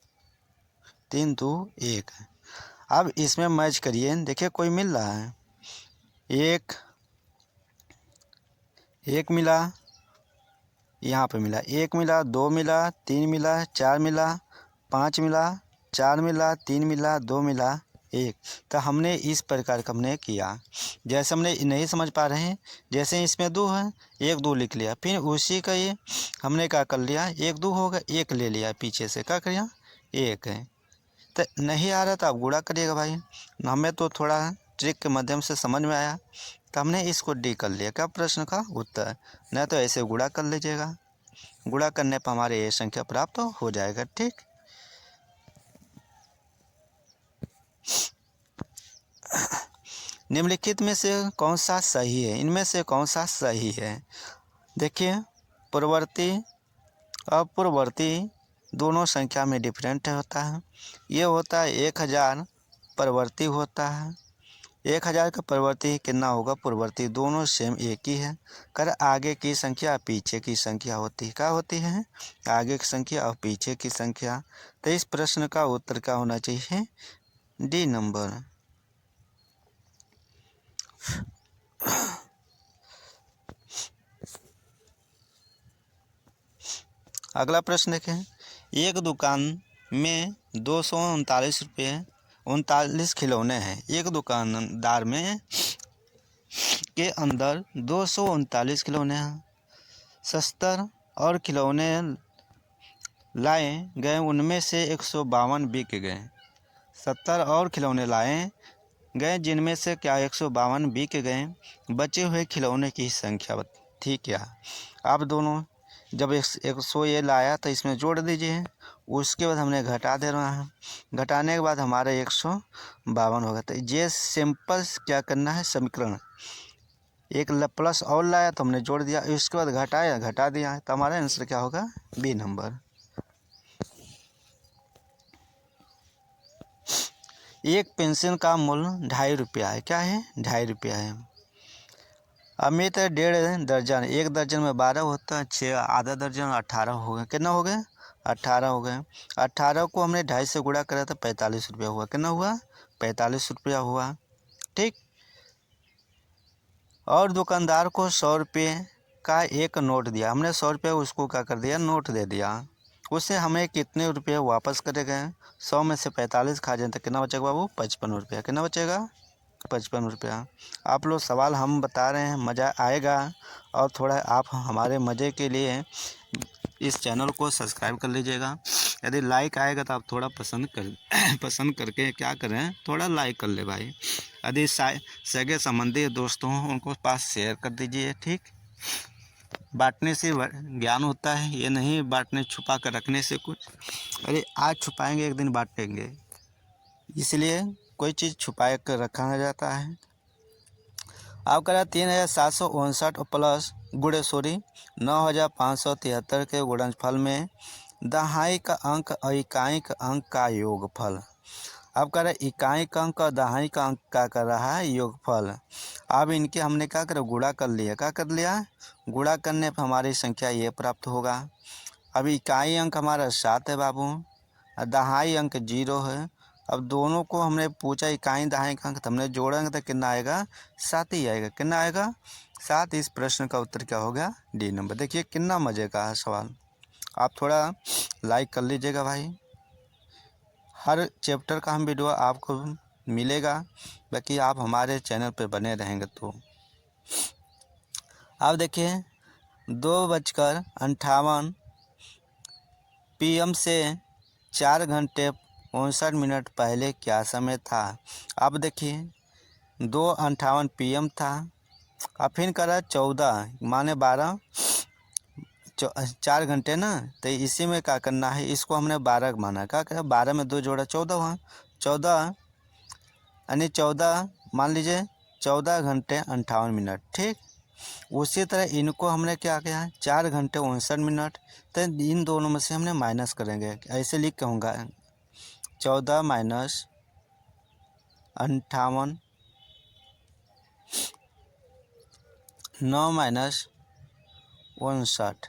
3 2 1। अब इसमें मैच करिए, देखिए कोई मिल रहा है, एक मिला, यहाँ पे मिला 1 मिला 2 मिला 3 मिला 4 मिला 5 मिला 4 मिला 3 मिला 2 मिला 1। तो हमने इस प्रकार का हमने किया। जैसे हमने नहीं समझ पा रहे हैं, जैसे इसमें 2 है 1 2 लिख लिया, फिर उसी का ये हमने क्या कर लिया 1 2 होगा 1 ले लिया पीछे से, क्या करिए 1 है। तो नहीं आ रहा तो आप गुणा करिएगा भाई। हमें तो थोड़ा ट्रिक के माध्यम से समझ में आया तो हमने इसको डी कर लिया, क्या प्रश्न का उत्तर। नहीं तो ऐसे गुणा कर लीजिएगा, गुणा करने पर हमारे ये संख्या प्राप्त हो जाएगा। ठीक, निम्नलिखित में से कौन सा सही है, इनमें से कौन सा सही है। देखिए पूर्ववर्ती अपूर्ववर्ती दोनों संख्या में डिफरेंट होता है। ये होता है 1000 परवर्ती होता है, 1000 का परवर्ती कितना होगा पूर्ववर्ती, दोनों सेम एक ही है। कर आगे की संख्या पीछे की संख्या होती है, क्या होती है आगे की संख्या और पीछे की संख्या। तो इस प्रश्न का उत्तर क्या होना चाहिए डी नंबर। अगला प्रश्न देखें, एक दुकान में 239 रुपये 39 खिलौने हैं। एक दुकानदार में के अंदर 239 खिलौने हैं। 70 और खिलौने लाए गए, उनमें से 152 बिक गए। 70 और खिलौने लाए गए जिनमें से क्या 152 बिक गए। बचे हुए खिलौने की संख्या थी क्या। आप दोनों जब 100 ये लाया तो इसमें जोड़ दीजिए, उसके बाद हमने घटा दे रहा है, घटाने के बाद हमारा 152 होगा। तो ये सिंपल क्या करना है समीकरण, एक प्लस और लाया तो हमने जोड़ दिया, इसके बाद घटाया घटा दिया, तो हमारा आंसर क्या होगा बी नंबर। एक पेंसिल का मूल्य 2.5 रुपया है, क्या है 2.5 रुपया है। अमित 1.5 दर्जन, एक दर्जन में 12 होता है, 6 आधा दर्जन 18 हो गए, कितना हो गए 18 हो गए। 18 को हमने 2.5 से गुणा करा तो 45 रुपया हुआ, कितना हुआ 45 रुपया हुआ। ठीक, और दुकानदार को 100 रुपये का एक नोट दिया, हमने 100 रुपये उसको क्या कर दिया नोट दे दिया। उससे हमें कितने रुपये वापस करे गए, 100 में से 45 खा जाए तो कितना बचेगा बाबू 55 रुपया, कितना बचेगा 55 रुपया। आप लोग सवाल हम बता रहे हैं, मज़ा आएगा। और थोड़ा आप हमारे मज़े के लिए इस चैनल को सब्सक्राइब कर लीजिएगा। यदि लाइक आएगा तो आप थोड़ा पसंद करके क्या करें थोड़ा लाइक कर ले भाई। यदि सगे संबंधी दोस्तों हों उनको पास शेयर कर दीजिए। ठीक, बांटने से ज्ञान होता है, ये नहीं बांटने छुपा कर रखने से कुछ। अरे आज छुपाएंगे एक दिन बांटेंगे, इसलिए कोई चीज़ छुपा कर रखा जाता है। आप करा 3759 प्लस 9573 के गुणनफल में दहाई का अंक और इकाई का अंक का योगफल। अब कह रहा है इकाई का अंक और दहाई का अंक का कर रहा है योगफल। अब इनके हमने क्या करा गुणा कर लिया, क्या कर लिया गुणा करने पर हमारी संख्या ये प्राप्त होगा। अब इकाई अंक हमारा 7 है बाबू, और दहाई अंक 0 है। अब दोनों को हमने पूछा इकाई दहाई का अंक, हमने जोड़ेंगे तो कितना आएगा 7 ही आएगा, कितना आएगा 7। इस प्रश्न का उत्तर क्या हो गया डी नंबर। देखिए कितना मज़े का है सवाल, आप थोड़ा लाइक कर लीजिएगा भाई। हर चैप्टर का हम वीडियो आपको मिलेगा, बाकी आप हमारे चैनल पे बने रहेंगे तो। आप देखिए 2:58 PM से 4 घंटे 59 मिनट पहले क्या समय था। अब देखिए 2:58 PM था। अब फिर करा 14 माने 12 4 घंटे ना, तो इसी में क्या करना है, इसको हमने 12 माना, क्या करा 12 में 2 जोड़ा 14 हुआ। 14 यानी 14 मान लीजिए 14 घंटे 58 मिनट। ठीक, उसी तरह इनको हमने क्या किया 4 घंटे 59 मिनट। तो इन दोनों में से हमने माइनस करेंगे, ऐसे लिख के होगा 14 माइनस 58, 9 माइनस 59।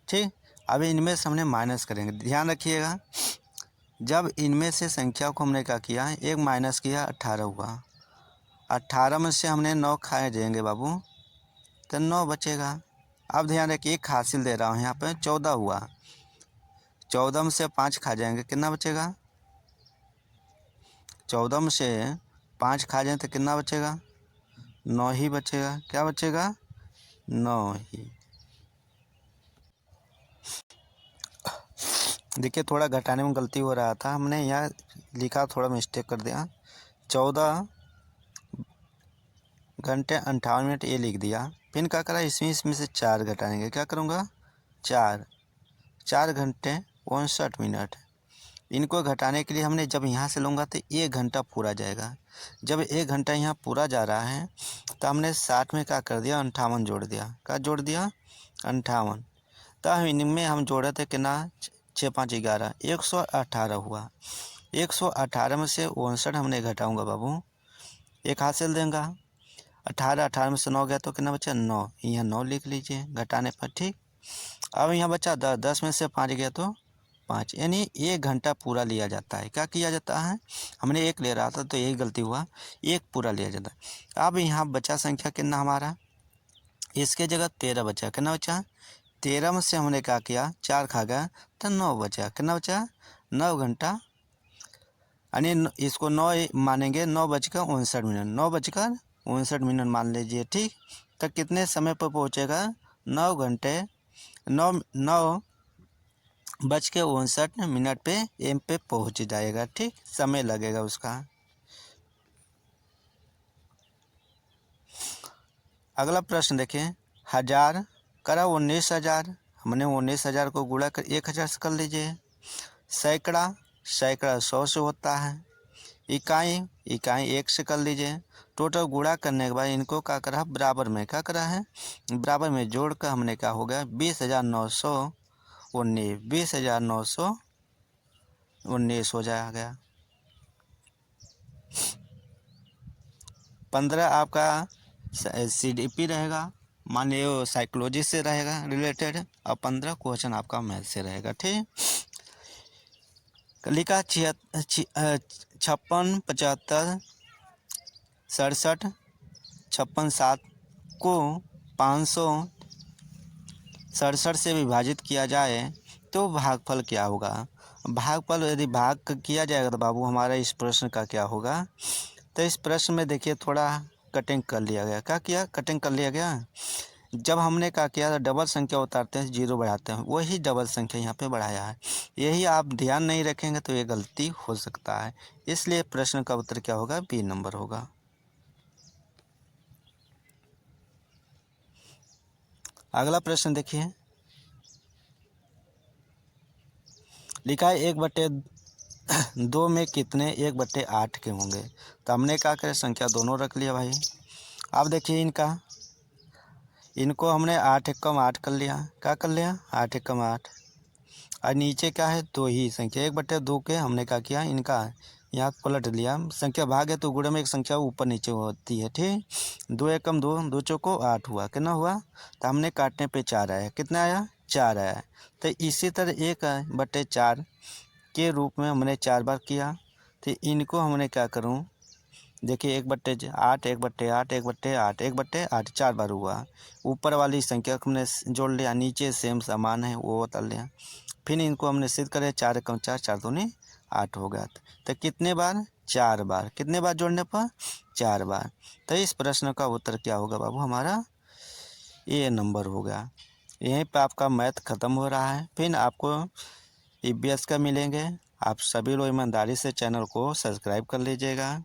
ठीक, अभी इनमें से हमने माइनस करेंगे। ध्यान रखिएगा, जब इनमें से संख्या को हमने क्या किया, एक माइनस किया 18 हुआ। 18 में से हमने 9 खाए देंगे बाबू, तो 9 बचेगा। अब ध्यान रखिए, एक हासिल दे रहा हूँ यहाँ पे 14 हुआ। 14 में से 5 खा जाएंगे, कितना बचेगा, 14 में से 5 खा जाए तो कितना बचेगा, 9 ही बचेगा। क्या बचेगा, 9 ही। देखिए थोड़ा घटाने में गलती हो रहा था, हमने यहाँ लिखा थोड़ा मिस्टेक कर दिया। 14 घंटे 58 मिनट ये लिख दिया। फिर क्या करा, इसमें से 4 घटाएंगे, क्या करूँगा 4 घंटे 59 मिनट। इनको घटाने के लिए हमने जब यहाँ से लूँगा तो 1 घंटा पूरा जाएगा। जब 1 घंटा यहाँ पूरा जा रहा है तो हमने 60 में क्या कर दिया, 58 जोड़ दिया। क्या जोड़ दिया, 58। तो हम इनमें हम जोड़े थे कितना, 6 5 11, 118 हुआ। 118 में से 59 हमने घटाऊँगा बाबू, एक हासिल देंगे। 18 में से 9 गया तो कितना बचा, 9। यहाँ 9 लिख लीजिए घटाने पर। ठीक, अब यहाँ बचा 10, 10 में से 5 गया तो 5, यानी 1 घंटा पूरा लिया जाता है। क्या किया जाता है, हमने 1 ले रहा था तो यही गलती हुआ, 1 पूरा लिया जाता है। अब यहाँ बचा संख्या कितना हमारा, इसके जगह 13 बचा। कितना बचा, 13 में से हमने क्या किया, 4 खा गया तो 9 बचा। कितना बचा, 9 घंटा, यानी इसको 9 मानेंगे, 9 बजकर 59 मिनट, 9 बजकर 59 मिनट मान लीजिए। ठीक, तो कितने समय पर पहुँचेगा, 9 घंटे 9 बज के 59 मिनट पे एम पे पहुँच जाएगा। ठीक, समय लगेगा उसका। अगला प्रश्न देखिए, 1000 करा 19,000, हमने 19,000 को गुणा कर 1,000 से कर लीजिए। सैकड़ा 100 से होता है। इकाई 1 से कर लीजिए। टोटल गुणा करने के बाद इनको क्या करा, बराबर में क्या करा है, बराबर में जोड़ कर हमने क्या हो गया, 20,919, 20,919 हो जाएगा। 15 आपका CDP रहेगा, मान लो साइकोलॉजी से रहेगा रिलेटेड, और 15 क्वेश्चन आपका मैथ से रहेगा। ठीक, लिखा 56 75 67 56 7 को 567 से विभाजित किया जाए तो भागफल क्या होगा। भागफल यदि भाग किया जाएगा तो बाबू हमारा इस प्रश्न का क्या होगा। तो इस प्रश्न में देखिए थोड़ा कटिंग कर लिया गया। क्या किया, कटिंग कर लिया गया। जब हमने क्या किया, डबल संख्या उतारते हैं 0 बढ़ाते हैं, वही डबल संख्या यहाँ पे बढ़ाया है। यही आप ध्यान नहीं रखेंगे तो ये गलती हो सकता है, इसलिए प्रश्न का उत्तर क्या होगा, बी नंबर होगा। अगला प्रश्न देखिए, लिखा है 1/2 में कितने 1/8 के होंगे। तो हमने क्या करें, संख्या दोनों रख लिया भाई। अब देखिए इनको हमने 8 एकम 8 कर लिया। क्या कर लिया, 8 एकम 8, और नीचे क्या है, 2 ही संख्या 1/2 के हमने क्या किया, इनका यहाँ पलट लिया। संख्या भाग है तो गुणे में एक संख्या ऊपर नीचे होती है। ठीक, 2 एकम 2, 2 चौको 8 हुआ। कितना हुआ, तो हमने काटने पे 4 आया। कितना आया, 4 आया। तो इसी तरह 1/4 के रूप में हमने 4 बार किया। तो इनको हमने क्या करूँ, देखिए 1/8 1/8 1/8 1/8 4 बार हुआ। ऊपर वाली संख्या को हमने जोड़ लिया, नीचे सेम समान है वो बता लिया। फिर इनको हमने सिद्ध करे, 4 एकम 4, 4 दूनी 8 हो गया। तो कितने बार, 4 बार। कितने बार जोड़ने पर, 4 बार। तो इस प्रश्न का उत्तर क्या होगा बाबू, हमारा ए नंबर होगा। यहीं पे आपका मैथ ख़त्म हो रहा है। फिर आपको EVS का मिलेंगे। आप सभी लोग ईमानदारी से चैनल को सब्सक्राइब कर लीजिएगा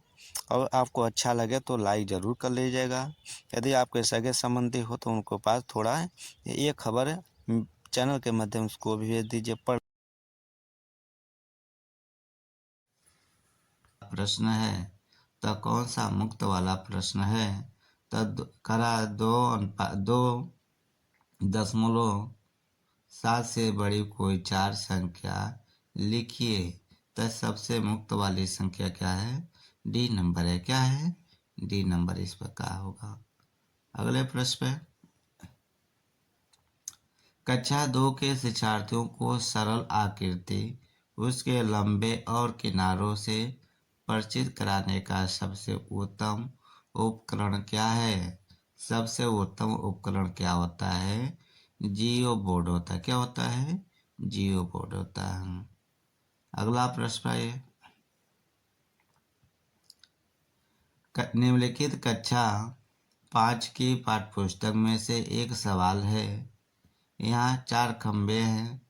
और आपको अच्छा लगे तो लाइक ज़रूर कर लीजिएगा। यदि आपके सगे संबंधी हो तो उनको पास थोड़ा ये खबर चैनल के माध्यम से को भी भेज दीजिए। प्रश्न है तो कौन सा मुक्त वाला प्रश्न है? तो करा 2.7 से बड़ी कोई 4 संख्या लिखिए। तो सबसे मुक्त वाली संख्या क्या है? डी नंबर है। क्या है? डी नंबर इस पर क्या होगा? अगले प्रश्न पे, कक्षा 2 के शिक्षार्थियों को सरल आकृति, उसके लंबे और किनारों से परिचित कराने का सबसे उत्तम उपकरण क्या है? सबसे उत्तम उपकरण क्या होता है? जियो बोर्ड होता है। क्या होता है? जियो बोर्ड होता है। अगला प्रश्न है, निम्नलिखित कक्षा 5 की पाठ्यपुस्तक में से एक सवाल है। यहाँ 4 खंबे हैं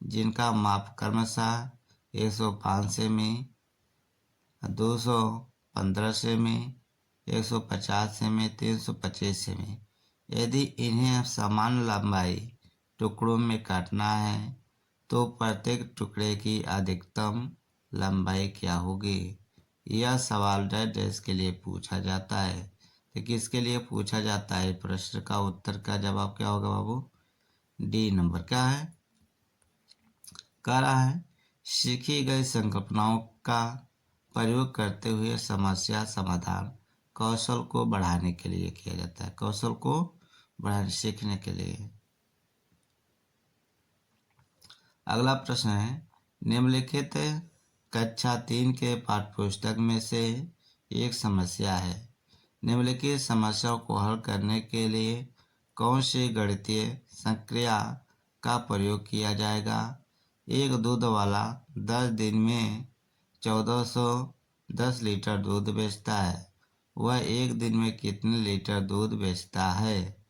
जिनका माप क्रमशः 105 सेमी, 215 सेमी, 150 सेमी, 325 सेमी। यदि इन्हें समान लंबाई टुकड़ों में काटना है तो प्रत्येक टुकड़े की अधिकतम लंबाई क्या होगी? यह सवाल डैश के लिए पूछा जाता है। तो किसके लिए पूछा जाता है? प्रश्न का उत्तर का जवाब क्या होगा बाबू? D number. क्या है? कह रहा है सीखी गई संकल्पनाओं का प्रयोग करते हुए समस्या समाधान कौशल को बढ़ाने के लिए किया जाता है। कौशल को बढ़ाने सीखने के लिए। अगला प्रश्न है, निम्नलिखित कक्षा 3 के पाठ्यपुस्तक में से एक समस्या है। निम्नलिखित समस्याओं को हल करने के लिए कौन सी गणितीय संक्रिया का प्रयोग किया जाएगा? एक दूध वाला 10 दिन में 1410 लीटर दूध बेचता है। वह एक दिन में कितने लीटर दूध बेचता है?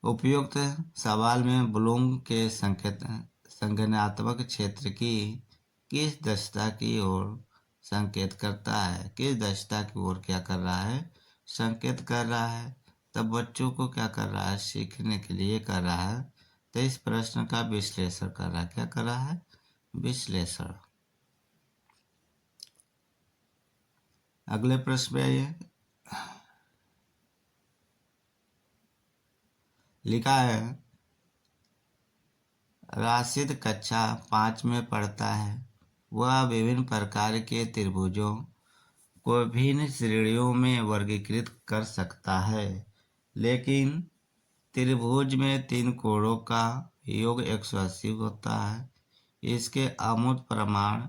उपयुक्त सवाल में ब्लूम के संज्ञानात्मक क्षेत्र की किस दक्षता की ओर संकेत करता है? किस दक्षता की ओर क्या कर रहा है? संकेत कर रहा है। तब बच्चों को क्या कर रहा है? सीखने के लिए कर रहा है। तो इस प्रश्न का विश्लेषण कर रहा है। क्या कर रहा है? विश्लेषण। अगले प्रश्न में आइए, लिखा है राशिद कक्षा 5 में पढ़ता है। वह विभिन्न प्रकार के त्रिभुजों को भिन्न श्रेणियों में वर्गीकृत कर सकता है, लेकिन त्रिभुज में 3 कोणों का योग 180 होता है। इसके अमूर्त प्रमाण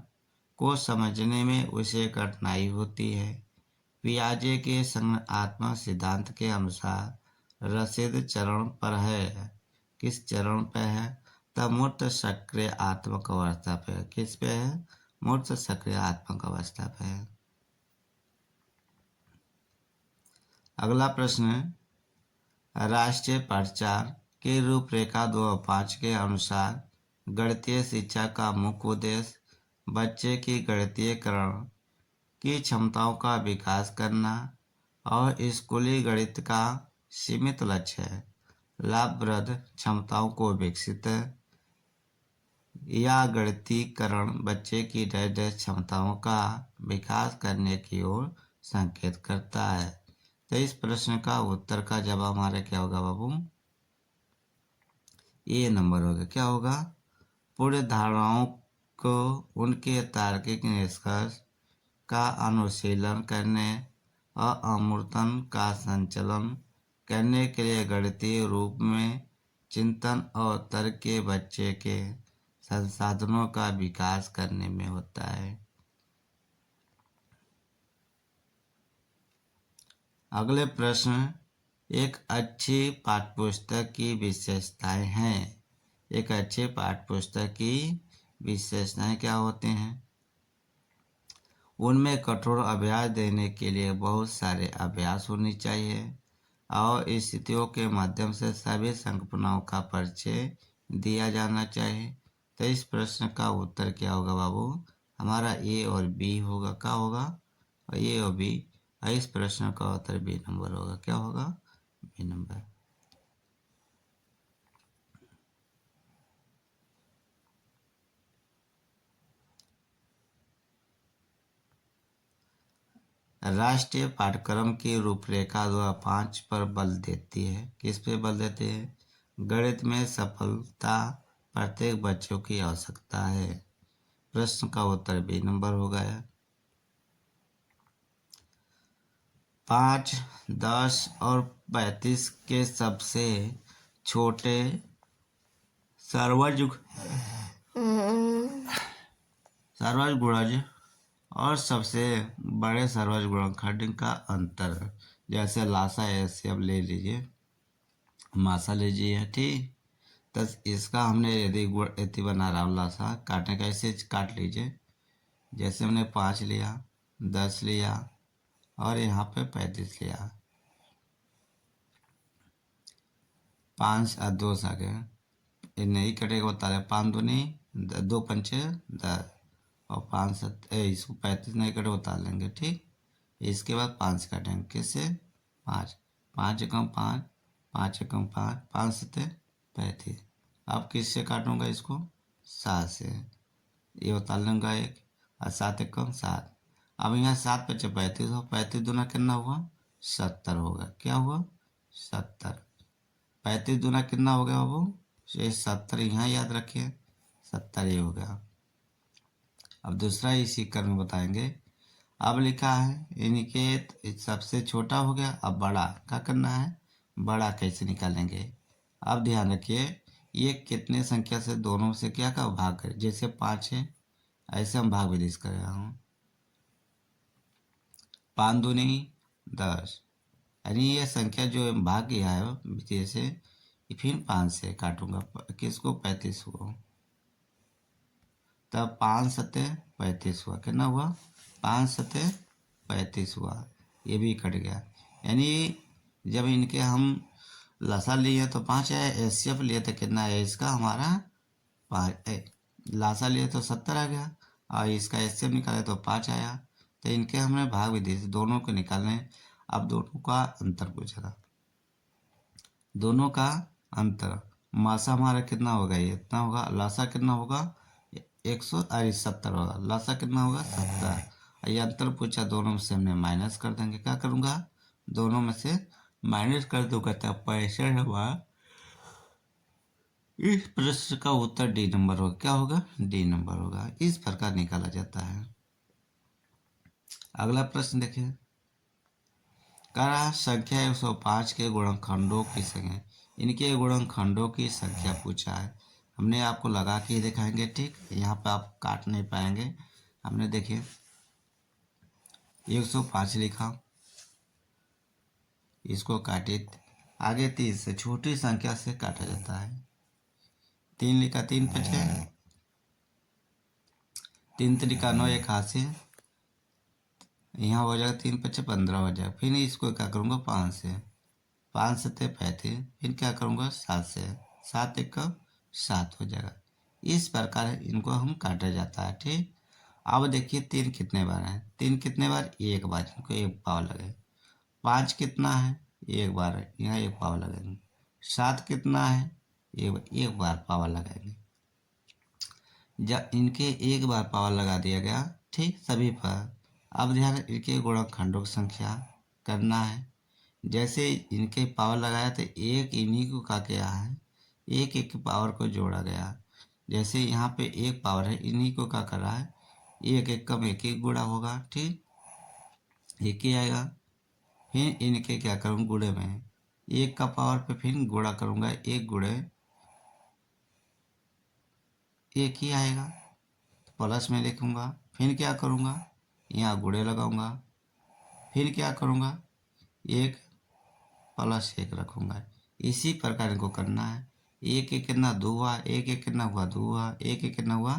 को समझने में उसे कठिनाई होती है। पियाजे के संज्ञानात्मक सिद्धांत के अनुसार रसीद चरण पर है। किस चरण पे है? तब मूर्त सक्रिय आत्मक अवस्था पे है। किस पे है? मूर्त सक्रिय आत्मक अवस्था पे है। अगला प्रश्न, राष्ट्रीय प्रचार की रूपरेखा 2005 के अनुसार गणितीय शिक्षा का मुख्य उद्देश्य बच्चे की गणितीयकरण की क्षमताओं का विकास करना और स्कूली गणित का सीमित लक्ष्य है। लाभप्रद क्षमताओं को विकसित या गणितीकरण बच्चे की क्षमताओं का विकास करने की ओर संकेत करता है। तो इस प्रश्न का उत्तर का जवाब हमारे क्या होगा बाबू? ए नंबर होगा। क्या होगा? पूर्ण धारणाओं को उनके तार्किक निष्कर्ष का अनुशीलन करने और अमूर्तन का संचालन करने के लिए गणितीय रूप में चिंतन और तर्क के बच्चे के संसाधनों का विकास करने में होता है। अगले प्रश्न, एक अच्छी पाठ्यपुस्तक की विशेषताएं हैं। एक अच्छे पाठ्यपुस्तक की विशेषताएं क्या होते हैं? उनमें कठोर अभ्यास देने के लिए बहुत सारे अभ्यास होनी चाहिए और स्थितियों के माध्यम से सभी संकल्पनाओं का परिचय दिया जाना चाहिए। तो इस प्रश्न का उत्तर क्या होगा बाबू? हमारा ए और बी होगा, क्या होगा, ए और बी। इस प्रश्न का उत्तर बी नंबर होगा, क्या होगा, बी नंबर। राष्ट्रीय पाठ्यक्रम की रूपरेखा 2005 पर बल देती है, किस पे बल देती है, गणित में सफलता प्रत्येक बच्चों की आवश्यकता है। प्रश्न का उत्तर बी नंबर हो गया। 5, 10 और 35 के सबसे छोटे सर्वज गुणज और सबसे बड़े सर्वज गुणनखंड का अंतर, जैसे लासा ऐसे अब ले लीजिए, मासा लीजिए, ठीक। तो इसका हमने यदि यदि बना रहा लासा काटने का, ऐसे काट लीजिए। जैसे हमने 5 लिया, 10 लिया और यहाँ पे 35 लिया, 5 और 2 आ गए, ये नहीं कटेगा, बता रहे 5 दूनी 2 पंचे 10 और 5 7, इसको 35 नहीं कटे उतार लेंगे, ठीक। इसके बाद 5 काटेंगे, किससे, 5, 5 एकम 5, 5 एकम 5, 5 सत्ते 35। अब किससे काटूंगा इसको, 7 से, ये उतार लूँगा 1 और 7 एकम 7। अब यहाँ 7 पचे 35 हो, 35 दूना कितना हुआ, 70 होगा, क्या हुआ, 70। 35 दूना कितना हो गया बाबू, ये 70, यहाँ याद रखिए 70 ये हो गया। अब दूसरा इसी क्रम बताएंगे। अब लिखा है इनके सबसे छोटा हो गया, अब बड़ा क्या करना है, बड़ा कैसे निकालेंगे। अब ध्यान रखिए, ये कितने संख्या से दोनों से क्या का भाग करें, जैसे 5 है ऐसे हम भाग विधि कर रहा हूँ, 5 दूनी 10, यानी ये संख्या जो भाग किया है जैसे, फिर 5 से काटूंगा किसको, 35 को, तब 5 सत्ते 35 हुआ, कितना हुआ, 5 सत्ते 35 हुआ, ये भी कट गया। यानी जब इनके हम लसा लिए तो 5 आया, एचसीएफ लिए तो कितना आया इसका हमारा 5, लासा लिए तो 70 आ गया और इसका एचसीएफ निकाले तो 5 आया। तो इनके हमने भाग विधि से दोनों को निकालने। अब दोनों का अंतर पूछ रहा, दोनों का अंतर, मासा हमारा कितना होगा, ये इतना होगा, लासा कितना होगा 170 होगा, लासा कितना होगा 70। ये अंतर पूछा, दोनों में से हमने माइनस कर देंगे, क्या करूँगा, दोनों में से माइनस कर दूंगा, तब 65 होगा। इस प्रश्न का उत्तर डी नंबर होगा, क्या होगा, डी नंबर होगा। इस प्रकार निकाला जाता है। अगला प्रश्न देखिए, करा संख्या 105 के गुणनखंडों की संख्या, इनके गुणनखंडों की संख्या पूछा है। हमने आपको लगा के दिखाएंगे, ठीक, यहाँ पे आप काट नहीं पाएंगे। हमने देखिए 105 लिखा, इसको काटे, आगे 3 से छोटी संख्या से काटा जाता है, 3 लिखा, 3 पचे 3 तरीका 9, एक हाथ से यहाँ हो जाएगा, 3 पचे 15 हो जाएगा। फिर इसको क्या करूँगा 5 से, 5 सत्ते 35, फिर क्या करूँगा 7 से, 7 एक 7 हो जाएगा। इस प्रकार इनको हम काटा जाता है, ठीक। अब देखिए 3 कितने बार है, 3 कितने बार, एक बार, इनको एक पाव लगे। 5 कितना है, एक बार है, यहाँ एक पाव लगेंगे। 7 कितना है, एक बार पावर लगाएंगे। जब इनके एक बार पावर लगा दिया गया, ठीक, सभी पर। अब ध्यान, इनके गुणनखंडों की संख्या करना है। जैसे इनके पावर लगाया तो एक इन्हीं को का क्या है, एक एक पावर को जोड़ा गया। जैसे यहाँ पे एक पावर है, इन्हीं को क्या कर रहा है, एक एक कम एक एक गुणा होगा, ठीक, एक ही आएगा। फिर इनके क्या करूँ, गुणे में, एक का पावर पे फिर गुणा करूँगा, एक गुणे एक ही आएगा, प्लस में लिखूँगा। फिर क्या करूँगा, यहाँ गुणे लगाऊंगा, फिर क्या करूँगा, एक प्लस एक रखूँगा। इसी प्रकार इनको करना है। एक एक कितना, 2 हुआ, एक एक कितना हुआ, 2 हुआ, एक एक कितना हुआ,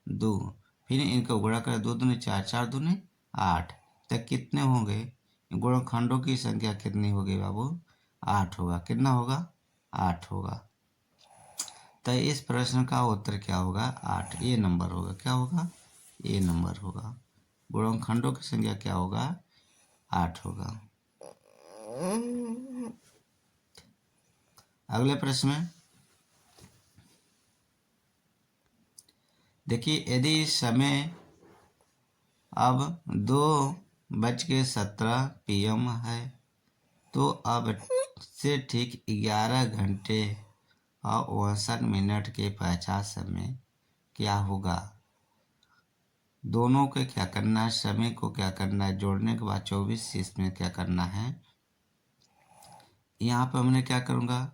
2। फिर इनको गुणा करें, 2 दूनी 4, 4 दूनी 8, तक कितने होंगे, गुणनखंडों की संख्या कितनी होगी बाबू, 8 होगा, कितना होगा, 8 होगा। तो इस प्रश्न का उत्तर क्या होगा, 8, ये नंबर होगा, क्या होगा, ए नंबर होगा। गुणनखंडों की संख्या क्या होगा? 8 होगा। अगले प्रश्न में देखिए, यदि समय अब 2:17 PM है तो अब से ठीक 11 घंटे और 59 के 50 समय क्या होगा? दोनों को क्या करना है, समय को क्या करना है, जोड़ने के बाद 24 इसमें क्या करना है। यहाँ पर हमने क्या करूँगा,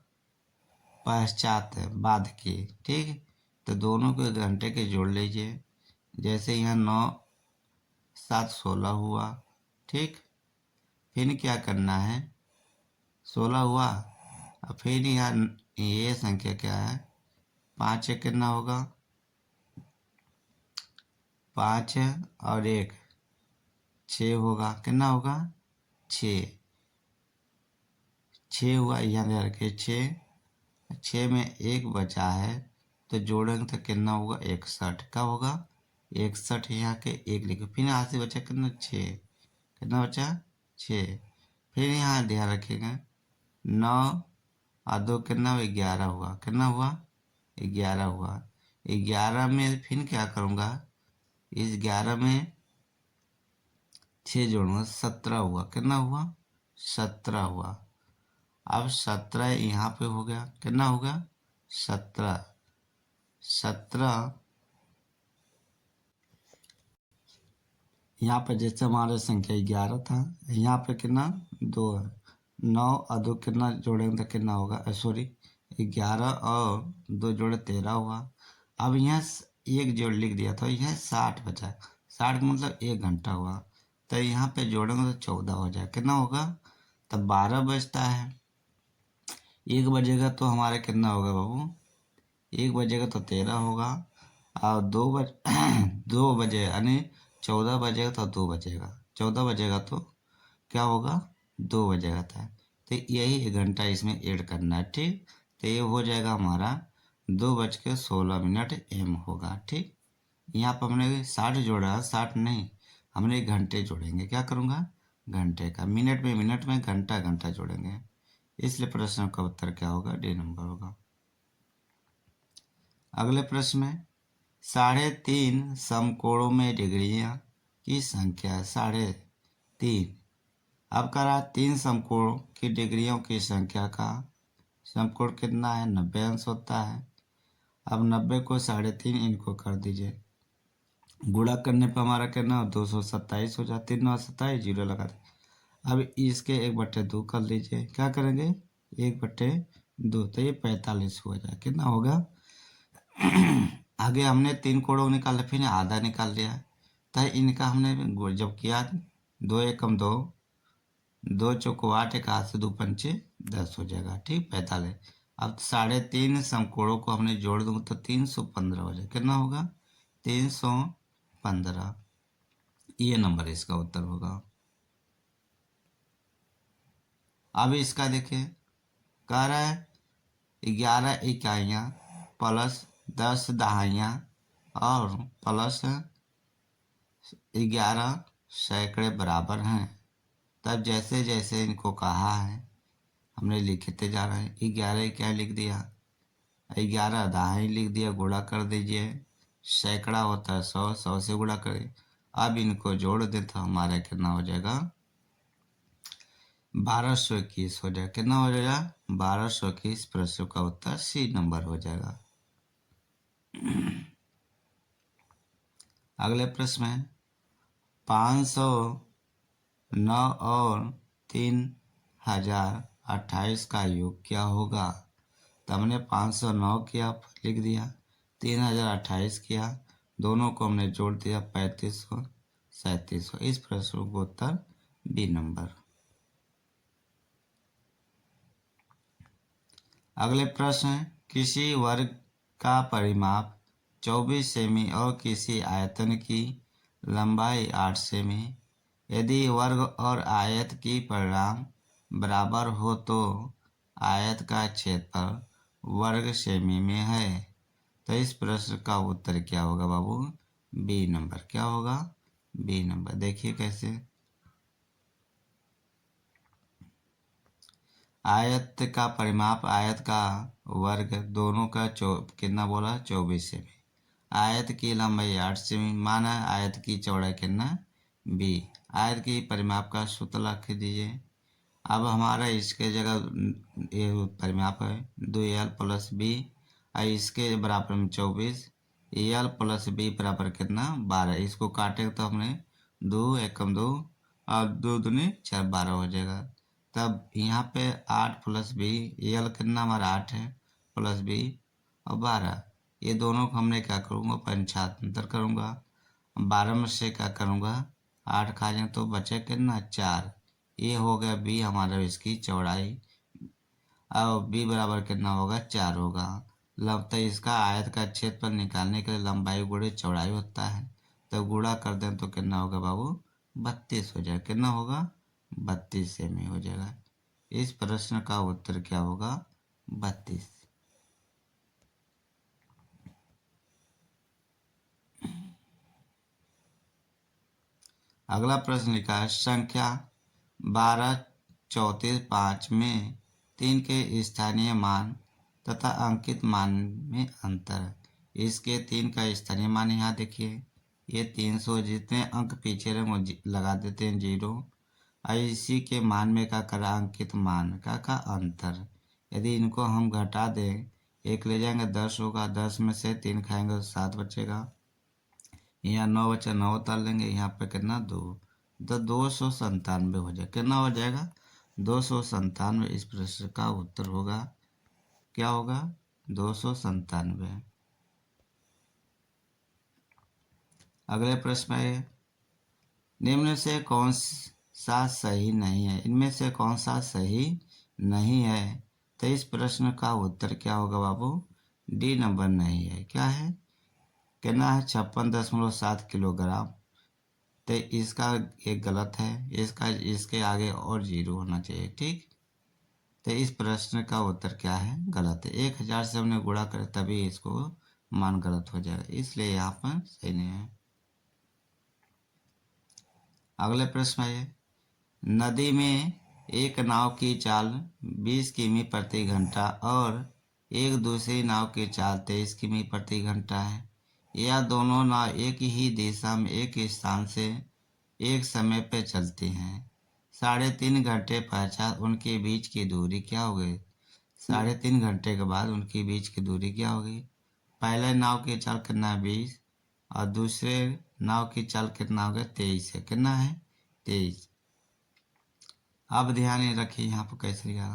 पश्चात बाद के, ठीक। तो दोनों को घंटे के जोड़ लीजिए। जैसे यहाँ 9 7 16 हुआ, ठीक। फिर क्या करना है, 16 हुआ। और फिर यहाँ ये संख्या क्या है, 5 कितना होगा, 5 और 1 6 होगा। कितना होगा, 6 हुआ। यहाँ रखे 6 में 1 बचा है तो जोड़ेंगे तो कितना होगा, 61। क्या होगा, 61। यहाँ के 1 लिखे, फिर यहाँ से बचा कितना, 6। कितना बचा, 6। फिर यहाँ ध्यान रखिएगा 9 और 2 कितना हुआ, 11 हुआ। कितना हुआ, 11 हुआ। 11 में फिर क्या करूँगा, इस 11 में 6 जोड़ूंगा, 17 हुआ। कितना हुआ, 17 हुआ। अब 17 यहाँ पे हो गया। कितना हो गया, 17। यहाँ पे जैसे हमारे संख्या 11 था, यहाँ पे कितना 2 है। 9 और 2 कितना जोड़ेंगे तो कितना होगा, सॉरी 11 और 2 जोड़े 13 हुआ। अब यहाँ एक जोड़ लिख दिया था, यहाँ 60 बचा। 60 मतलब 1 घंटा हुआ। तो यहाँ पे जोड़ेंगे तो 14 हो जाए। कितना होगा, तब 12 बजता है। 1 बजेगा तो हमारा कितना होगा बाबू, 1 बजेगा तो 13 होगा। और 2 बजे यानी 14 बजेगा तो 2 बजेगा। 14 बजेगा तो क्या होगा, 2 बजेगा था। तो यही 1 घंटा इसमें ऐड करना है, ठीक। तो ये हो जाएगा हमारा 2:16 AM होगा, ठीक। यहाँ पर हमने 60 जोड़ा, 60 नहीं, हमने घंटे जोड़ेंगे। क्या करूँगा, घंटे का। मिनट में घंटा घंटा जोड़ेंगे। इसलिए प्रश्न का उत्तर क्या होगा, डी नंबर होगा। अगले प्रश्न में 3.5 समकोणों में डिग्रियां की संख्या 3.5। अब कह रहा 3 समकोणों की डिग्रियों की संख्या का समकोण कितना है, 90 अंश होता है। अब 90 को 3.5 इनको कर दीजिए। गुणा करने पर हमारा कितना 227 हो जाता है। 3×9 = 27, 0 लगा दें। अब इसके 1/2 कर लीजिए। क्या करेंगे, 1/2, तो ये 45 हो जाए। कितना होगा, आगे हमने 3 कोणों निकाले, फिर आधा निकाल लिया। तो इनका हमने जब किया 2 एकम 2, 2 चौको 8, 1 हाथ से 2 पंचे 10 हो जाएगा, ठीक। 45। अब 3.5 समकोणों को हमने जोड़ दूंगा तो 315 हो जाएगा। कितना होगा, 315। ये नंबर इसका उत्तर होगा। अब इसका देखिए, कह रहा है 11 इकाइयाँ प्लस 10 दहाइयाँ और प्लस 11 सैकड़े बराबर हैं। तब जैसे जैसे इनको कहा है हमने लिखते जा रहे हैं। 11 क्या लिख दिया, 11 दहाई लिख दिया, गुणा कर दीजिए। सैकड़ा होता है 100, 100 से गुणा करें। अब इनको जोड़ दें तो हमारा कितना हो जाएगा, 1221 हो जाएगा। कितना हो जाएगा, 1221। प्रश्न का उत्तर सी नंबर हो जाएगा। अगले प्रश्न में 509 और 3028 का योग क्या होगा। तो हमने 509 किया, लिख दिया, 3028 किया, दोनों को हमने जोड़ दिया 3500 3700। इस प्रश्न का उत्तर बी नंबर। अगले प्रश्न है, किसी वर्ग का परिमाप 24 सेमी और किसी आयतन की लंबाई 8 सेमी। यदि वर्ग और आयत की परिमाप बराबर हो तो आयत का क्षेत्रफल वर्ग सेमी में है। तो इस प्रश्न का उत्तर क्या होगा बाबू, बी नंबर। क्या होगा? B number. देखिए कैसे, आयत का परिमाप, आयत का वर्ग दोनों का कितना बोला? 24 सेमी। आयत की लंबाई 8 सेमी, माना आयत की चौड़ाई कितना? बी। आयत की परिमाप का सूत्र लिख दीजिए। अब हमारा इसके जगह ये परिमाप है 2l प्लस बी, और इसके बराबर में 24, एल प्लस बी बराबर कितना? 12। इसको काटेंगे तो हमने 2 एकम 2 और 2 दूनी 4, 12 हो जाएगा। तब यहाँ पे 8 प्लस बी, एल कितना हमारा 8 है, प्लस बी और 12, ये दोनों को हमने क्या करूँगा? पंचांतर करूँगा। 12 में से क्या करूँगा? 8 खा जाए तो बचे कितना? 4। ये हो गया बी हमारा इसकी चौड़ाई। अब बी बराबर कितना होगा? 4 होगा। तो इसका आयत का क्षेत्रफल निकालने के लिए लंबाई गुणे चौड़ाई होता है, तो गुणा कर दें तो कितना होगा बाबू? 32 हो जाएगा। कितना होगा? 32 सेमी हो जाएगा। इस प्रश्न का उत्तर क्या होगा? 32। अगला प्रश्न लिखा है, संख्या 12, 34, 5 में 3 के स्थानीय मान तथा अंकित मान में अंतर। इसके 3 का स्थानीय मान यहाँ देखिए, ये 300, जितने अंक पीछे रहे वो लगा देते हैं 0, और इसी के मान में क्या करा? अंकित मान का अंतर। यदि इनको हम घटा दें, एक ले जाएंगे 10 होगा, 10 में से 3 खाएंगे तो 7 बचेगा, यहाँ 9 बचा, 9 उतार लेंगे, यहाँ पे कितना? 2, तो 297 हो जाएगा। कितना हो जाएगा? 297। इस प्रश्न का उत्तर होगा, क्या होगा? 297। अगले प्रश्न में, निम्न से कौन सा सही नहीं है? इनमें से कौन सा सही नहीं है? तो इस प्रश्न का उत्तर क्या होगा बाबू? डी नंबर नहीं है। क्या है? कितना है? 56.7 किलोग्राम। तो इसका एक गलत है, इसका इसके आगे और 0 होना चाहिए। ठीक, तो इस प्रश्न का उत्तर क्या है? गलत है। 1000 से हमने गुणा करे तभी इसको मान गलत हो जाएगा, इसलिए यहाँ पर सही नहीं है। अगले प्रश्न है, नदी में एक नाव की चाल 20 किमी प्रति घंटा और एक दूसरी नाव की चाल 23 किमी प्रति घंटा है। यह दोनों नाव एक ही दिशा में एक स्थान से एक समय पर चलती हैं। 3.5 घंटे पश्चात उनके बीच की दूरी क्या हो गई? 3.5 घंटे के बाद उनके बीच की दूरी क्या होगी? पहले नाव की चाल कितना? 20, और दूसरे नाव की चाल कितना हो गया? 23 है। कितना है? 23। अब ध्यान रखिए यहाँ पर कैसे लिखा,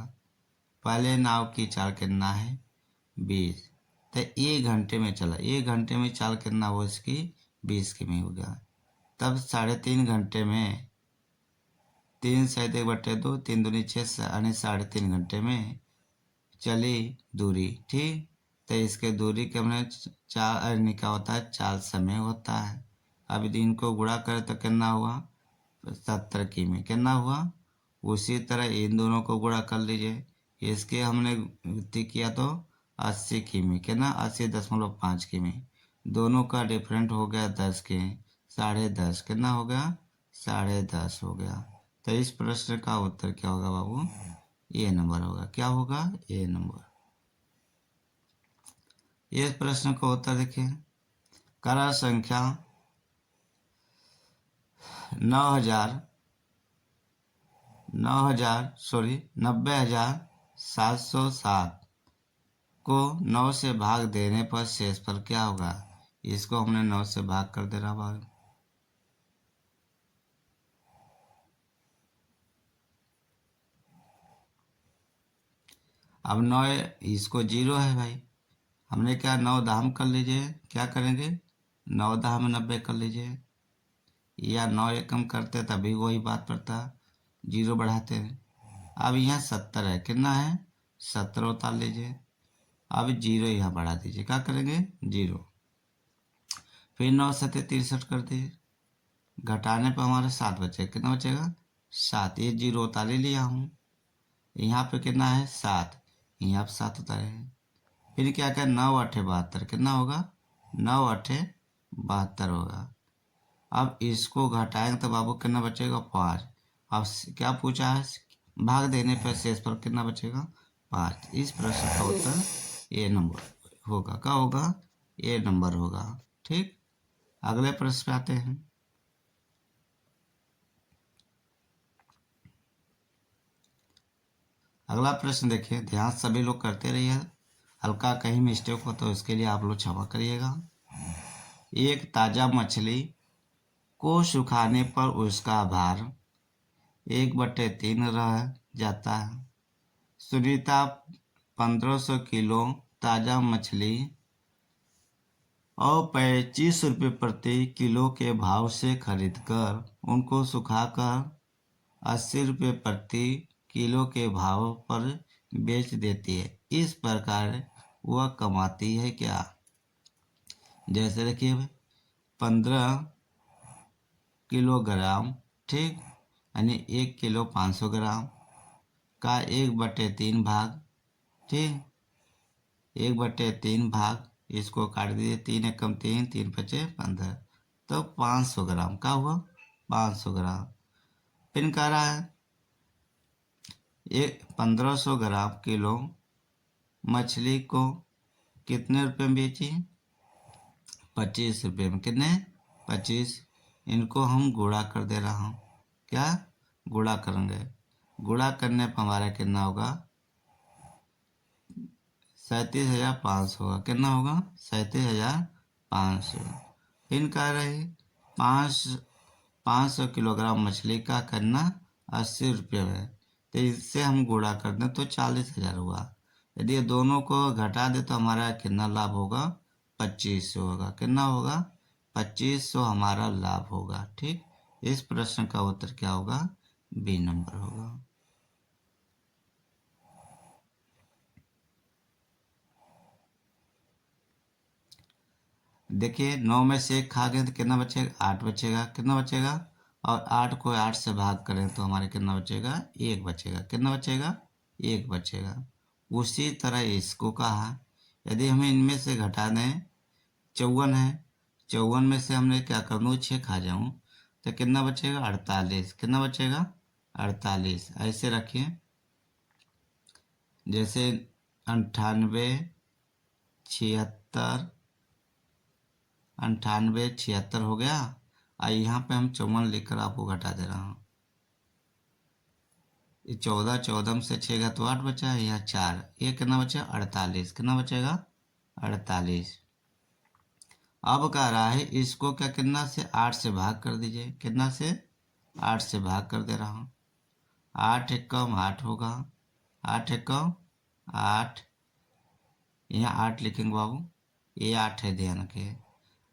पहले नाव की चाल कितना है? 20, तो 1 घंटे में चला, 1 घंटे में चाल कितना हो इसकी? 20 किमी हो गया। तब 3.5 घंटे में 3 शायद 1/2, 3 दूनी 6, यानी 3.5 घंटे में चली दूरी। ठीक, तो इसके दूरी के हमने चाल निकाला होता है, चाल समय होता है। अब यदि इनको गुणा करें तो कितना हुआ? 70 किमी। कितना हुआ? उसी तरह इन दोनों को गुणा कर लीजिए, इसके हमने गति किया तो 80 किमी। कितना? 80.5 किमी। दोनों का डिफरेंट हो गया 10 के, 10.5। कितना हो गया? 10.5 हो गया। तो इस प्रश्न का उत्तर क्या होगा बाबू? ए नंबर होगा। क्या होगा? ए नंबर। ये प्रश्न का उत्तर देखिए, करा संख्या 90,707 को 9 से भाग देने पर शेषफल क्या होगा? इसको हमने 9 से भाग कर दे रहा भाग। अब 9, इसको 0 है भाई, हमने क्या 9 दाम कर लीजिए, क्या करेंगे? 9 दाम 90 कर लीजिए, या 9 एकम करते तभी वही बात पड़ता, 0 बढ़ाते हैं। अब यहाँ 70 है, कितना है? 70 उतार लीजिए, अब 0 यहाँ बढ़ा दीजिए, क्या करेंगे? 0। फिर 9 7 63 कर दीजिए, घटाने पर हमारा 7 बचेगा। कितना बचेगा? 7। ये 0 उतार ही लिया हूँ, यहाँ पे कितना है? 7, यहाँ पे 7 उतारे हैं। फिर क्या क्या? 9 8 72, कितना होगा? 9 8 72 होगा। अब इसको घटाएंगे तो बाबू कितना बचेगा 5। अब क्या पूछा है, भाग देने पर शेष पर कितना बचेगा 5। इस प्रश्न का उत्तर ए नंबर होगा। क्या होगा, ए नंबर होगा। ठीक, अगले प्रश्न पे आते हैं। अगला प्रश्न देखिए, ध्यान सभी लोग करते रहिए, हल्का कहीं मिस्टेक हो तो इसके लिए आप लोग क्षमा करिएगा। एक ताजा मछली को सुखाने पर उसका भार 1/3 रह जाता है। सुनीता 1500 किलो ताजा मछली और 25 रुपये प्रति किलो के भाव से खरीदकर उनको सुखाकर 80 रुपये प्रति किलो के भाव पर बेच देती है। इस प्रकार वह कमाती है क्या। जैसे देखिए 15 किलोग्राम, ठीक, यानी 1 किलो 500 ग्राम का 1/3 भाग, ठीक, 1/3 भाग, इसको काट दीजिए, 3 एकम 3, 3 पचे 15, तो 500 ग्राम का हुआ 500 ग्राम। फिर कह रहा है 1500 ग्राम किलो मछली को कितने रुपए में बेची, 25 रुपये में। कितने, 25। इनको हम गुणा कर दे रहा हूँ, क्या गुणा करेंगे, गुणा करने पर हमारा कितना होगा 37,500 होगा। कितना होगा 37,500। फिर कह रहे 500 किलोग्राम मछली का करना 80 रुपये में, तो इससे हम गुणा कर दें तो 40,000 हुआ। यदि ये दोनों को घटा दे तो हमारा कितना लाभ होगा 2500 होगा। कितना होगा 2500 हमारा लाभ होगा। ठीक, इस प्रश्न का उत्तर क्या होगा, बी नंबर होगा। देखिए 9 में से 1 खा गए तो कितना बचेगा, 8 बचेगा। कितना बचेगा, और 8 को 8 से भाग करें तो हमारे कितना बचेगा, 1 बचेगा। कितना बचेगा, 1 बचेगा। उसी तरह इसको कहा, यदि हमें इनमें से घटा दें, 54 है, 54 में से हमने क्या कर दूँ 6 खा जाऊँ तो कितना बचेगा 48। कितना बचेगा 48। ऐसे रखिए, जैसे 98, 76, 98, 76 हो गया। और यहाँ पे हम 54 लिखकर आपको घटा दे रहा हूँ। 14, 14 में से 6 गया तो 8 बचा है, यहाँ 4, ये कितना बचा 48। कितना बचेगा 48। अब कह रहा है इसको क्या कितना से 8 से भाग कर दीजिए। कितना से 8 से भाग कर दे रहा हूँ। 8 एकम 8 होगा, 8 एकम 8, यहाँ 8 लिखेंगे बाबू, ये 8 है, ध्यान रखिए।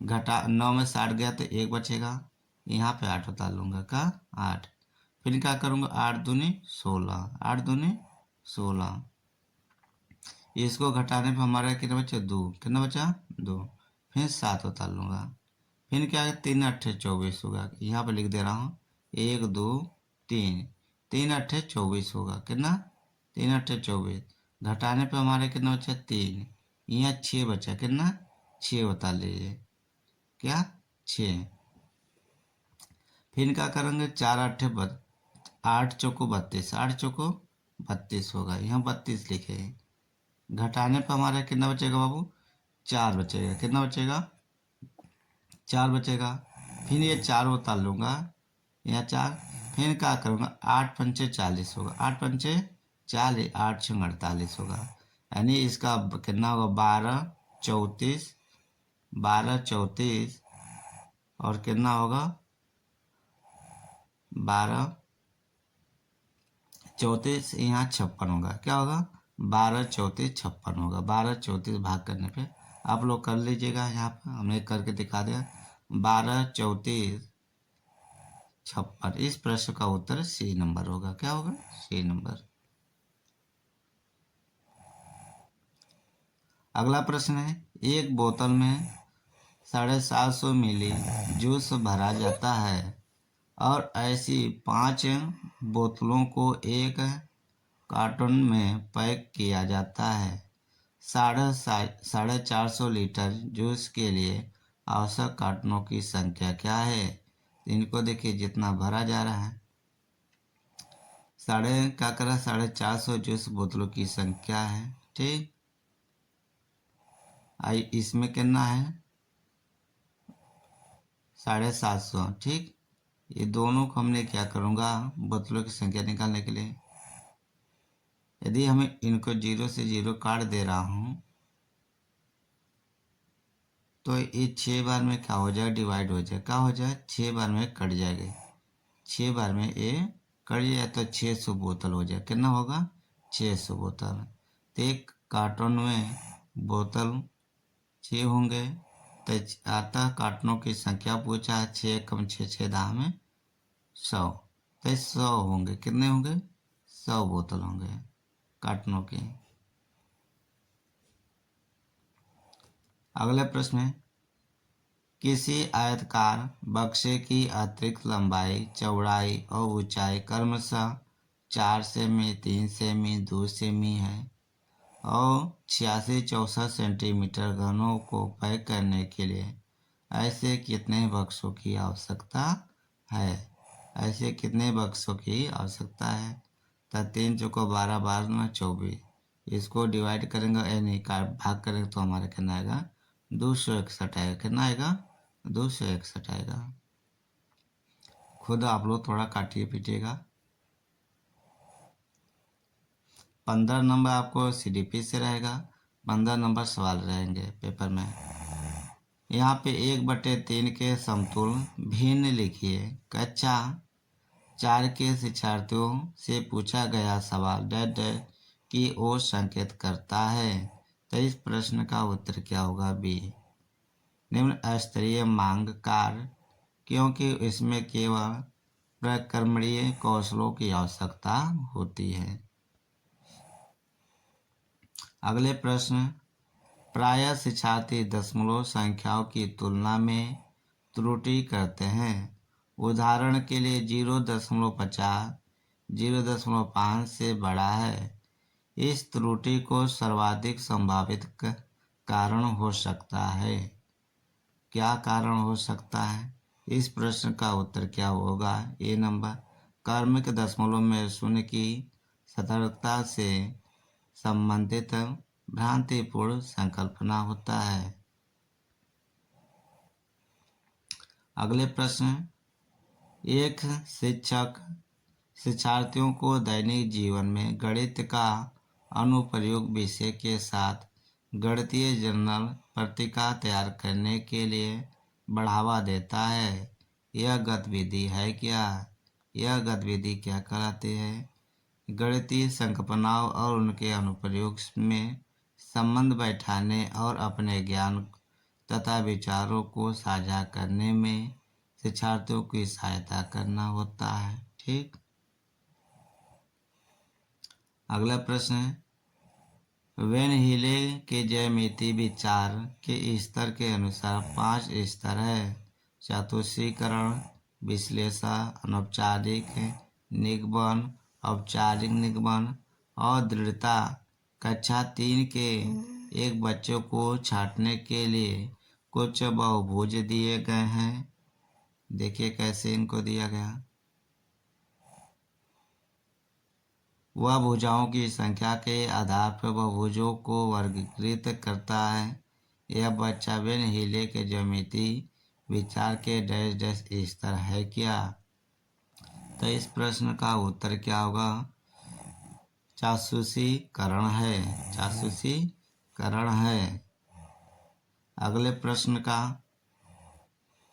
घटा 9 में 60 गया तो 1 बचेगा, यहाँ पे 8 उतार लूँगा का 8। फिर क्या करूँगा 8 दूनी 16, 8 दूनी 16। इसको घटाने पर हमारा कितना बचा 2। कितना बचा 2। फिर 7 उतार लूँगा। फिर क्या है 3 8 24 होगा, यहाँ पे लिख दे रहा हूँ 1 2 3, 3 8 24 होगा। कितना 3 8 24। घटाने पे हमारे कितना बचा 3, यहाँ 6 बचा। कितना 6 बता लीजिए, क्या 6। फिर क्या करेंगे 4 8 8 चौको 32, 8 चौको 32 होगा, यहाँ 32 लिखे। घटाने पर हमारा कितना बचेगा बाबू 4 बचेगा। कितना बचेगा 4 बचेगा। फिर ये 4 उतार लूँगा, यहाँ 4। फिर क्या करूँगा 8 पंचे 40 होगा, 8 पंचे 40, 8 छः 48 होगा। यानी इसका कितना होगा 12 34, 12 34, और कितना होगा 12 34, यहाँ 56 होगा। क्या होगा 12 34 56 होगा। 12 34 भाग करने पे आप लोग कर लीजिएगा, यहाँ पर हमने करके दिखा दिया 12 34 56। इस प्रश्न का उत्तर सी नंबर होगा। क्या होगा सी नंबर। अगला प्रश्न है, एक बोतल में 750 मिली जूस भरा जाता है और ऐसी 5 बोतलों को एक कार्टन में पैक किया जाता है। 450 लीटर जूस के लिए आवश्यक कार्टनों की संख्या क्या है। इनको देखिए जितना भरा जा रहा है, क्या करा 450 जूस बोतलों की संख्या है। ठीक, आई इसमें कितना है 750। ठीक, ये दोनों को हमने क्या करूँगा बोतलों की संख्या निकालने के लिए, यदि हमें इनको 0 से 0 काट दे रहा हूँ तो ये 6 बार में क्या हो जाएगा, डिवाइड हो जाएगा, क्या हो जाए 6 बार में कट जाएगा, 6 बार में ये कट जाए तो 600 बोतल हो जाए। कितना होगा 600 बोतल। तो एक कार्टन में बोतल 6 होंगे, तो आता कार्टनों की संख्या पूछा है 6 कम 6 6 दाह में 100, तो 100 होंगे। कितने होंगे 100 बोतल होंगे कार्टनों की। अगला प्रश्न है, किसी आयताकार बक्से की अतिरिक्त लंबाई, चौड़ाई और ऊंचाई क्रमशः 4 सेमी, 3 सेमी, 2 सेमी है और 86-64 सेंटीमीटर घनों को पैक करने के लिए ऐसे कितने बक्सों की आवश्यकता है। ऐसे कितने बक्सों की आवश्यकता है। तो 3 चौको 12, 12 में 24, इसको डिवाइड करेंगे यानी भाग करेंगे तो हमारा कितना आएगा 261 आएगा। कितना आएगा 261 आएगा। खुद आप लोग थोड़ा काटिए पीटिएगा। 15 नंबर आपको CDP से रहेगा, 15 नंबर सवाल रहेंगे पेपर में। यहाँ पे 1/3 के समतुल भिन्न लिखिए। कक्षा 4 के शिक्षार्थियों से पूछा गया सवाल डैश डैश की ओर संकेत करता है। तो इस प्रश्न का उत्तर क्या होगा बी, निम्न स्तरीय मांग कार्य, क्योंकि इसमें केवल प्रक्रमणीय कौशलों की आवश्यकता होती है। अगले प्रश्न, प्रायः शिक्षार्थी दशमलव संख्याओं की तुलना में त्रुटि करते हैं। उदाहरण के लिए 0.50 0.5 से बड़ा है। इस त्रुटि को सर्वाधिक संभावित कारण हो सकता है। क्या कारण हो सकता है, इस प्रश्न का उत्तर क्या होगा। ए नंबर, क्रमिक दशमलव में शून्य की सतर्कता से संबंधित भ्रांतिपूर्ण संकल्पना होता है। अगले प्रश्न, एक शिक्षक शिक्षार्थियों को दैनिक जीवन में गणित का अनुप्रयोग विषय के साथ गणितीय जर्नल पत्रिका तैयार करने के लिए बढ़ावा देता है। यह गतिविधि है क्या, यह गतिविधि क्या कहलाती है। गणितीय संकल्पनाओं और उनके अनुप्रयोग में संबंध बैठाने और अपने ज्ञान तथा विचारों को साझा करने में शिक्षार्थियों की सहायता करना होता है। ठीक, अगला प्रश्न है, वेन हीले के ज्यामिति विचार के स्तर के अनुसार 5 स्तर है। चतुष्रीकरण, विश्लेषण, अनौपचारिक निगमन, औपचारिक निगमन और दृढ़ता। कक्षा 3 के एक बच्चे को छांटने के लिए कुछ बहुभुज दिए गए हैं। देखिए कैसे इनको दिया गया। वह भुजाओं की संख्या के आधार पर बहुभुजों को वर्गीकृत करता है। यह बच्चा वेन हीले के ज्यामिति विचार के डैश डैश स्तर है क्या। तो इस प्रश्न का उत्तर क्या होगा, चाक्षुषीकरण है, चाक्षुषीकरण है। अगले प्रश्न का,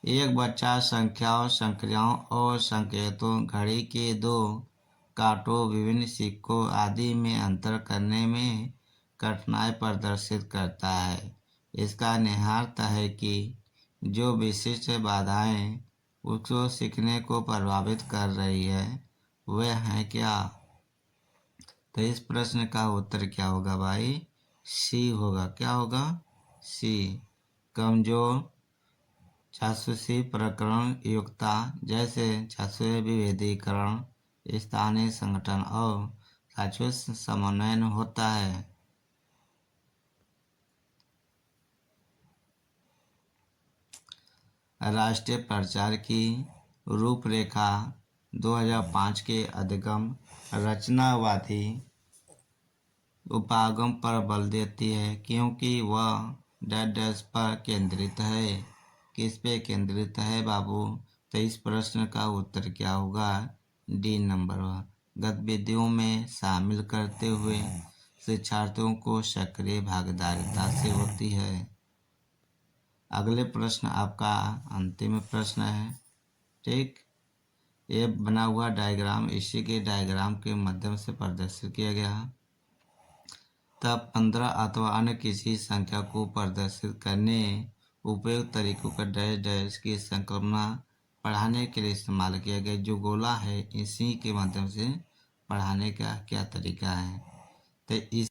एक बच्चा संख्याओं, संक्रियाओं और संकेतों, घड़ी के 2 कांटों, विभिन्न सिक्कों आदि में अंतर करने में कठिनाई प्रदर्शित करता है। इसका निहितार्थ है कि जो विशिष्ट बाधाएं उसको सीखने को प्रभावित कर रही है वह है क्या। तो इस प्रश्न का उत्तर क्या होगा भाई, सी होगा। क्या होगा, सी। कमजोर चाक्षुषी प्रकरण युक्ता, जैसे चाक्षुषी विभेदीकरण, स्थानीय संगठन और चाक्षुष समन्वय होता है। राष्ट्रीय प्रचार की रूपरेखा 2005 के अधिगम रचनावादी उपागम पर बल देती है, क्योंकि वह डैश पर केंद्रित है। किस पे केंद्रित है बाबू? तो इस प्रश्न का उत्तर क्या होगा? D number. गतिविधियों में शामिल करते हुए शिक्षार्थियों को सक्रिय भागीदारिता से होती है। अगले प्रश्न आपका अंतिम प्रश्न है, ठीक। ये बना हुआ डायग्राम, इसी के डायग्राम के माध्यम से प्रदर्शित किया गया। तब 15 अथवा अन्य किसी संख्या को प्रदर्शित करने उपयुक्त तरीकों का डैश डैश की संकल्पना पढ़ाने के लिए इस्तेमाल किया गया। जो गोला है इसी के माध्यम से पढ़ाने का क्या तरीका है? तो इस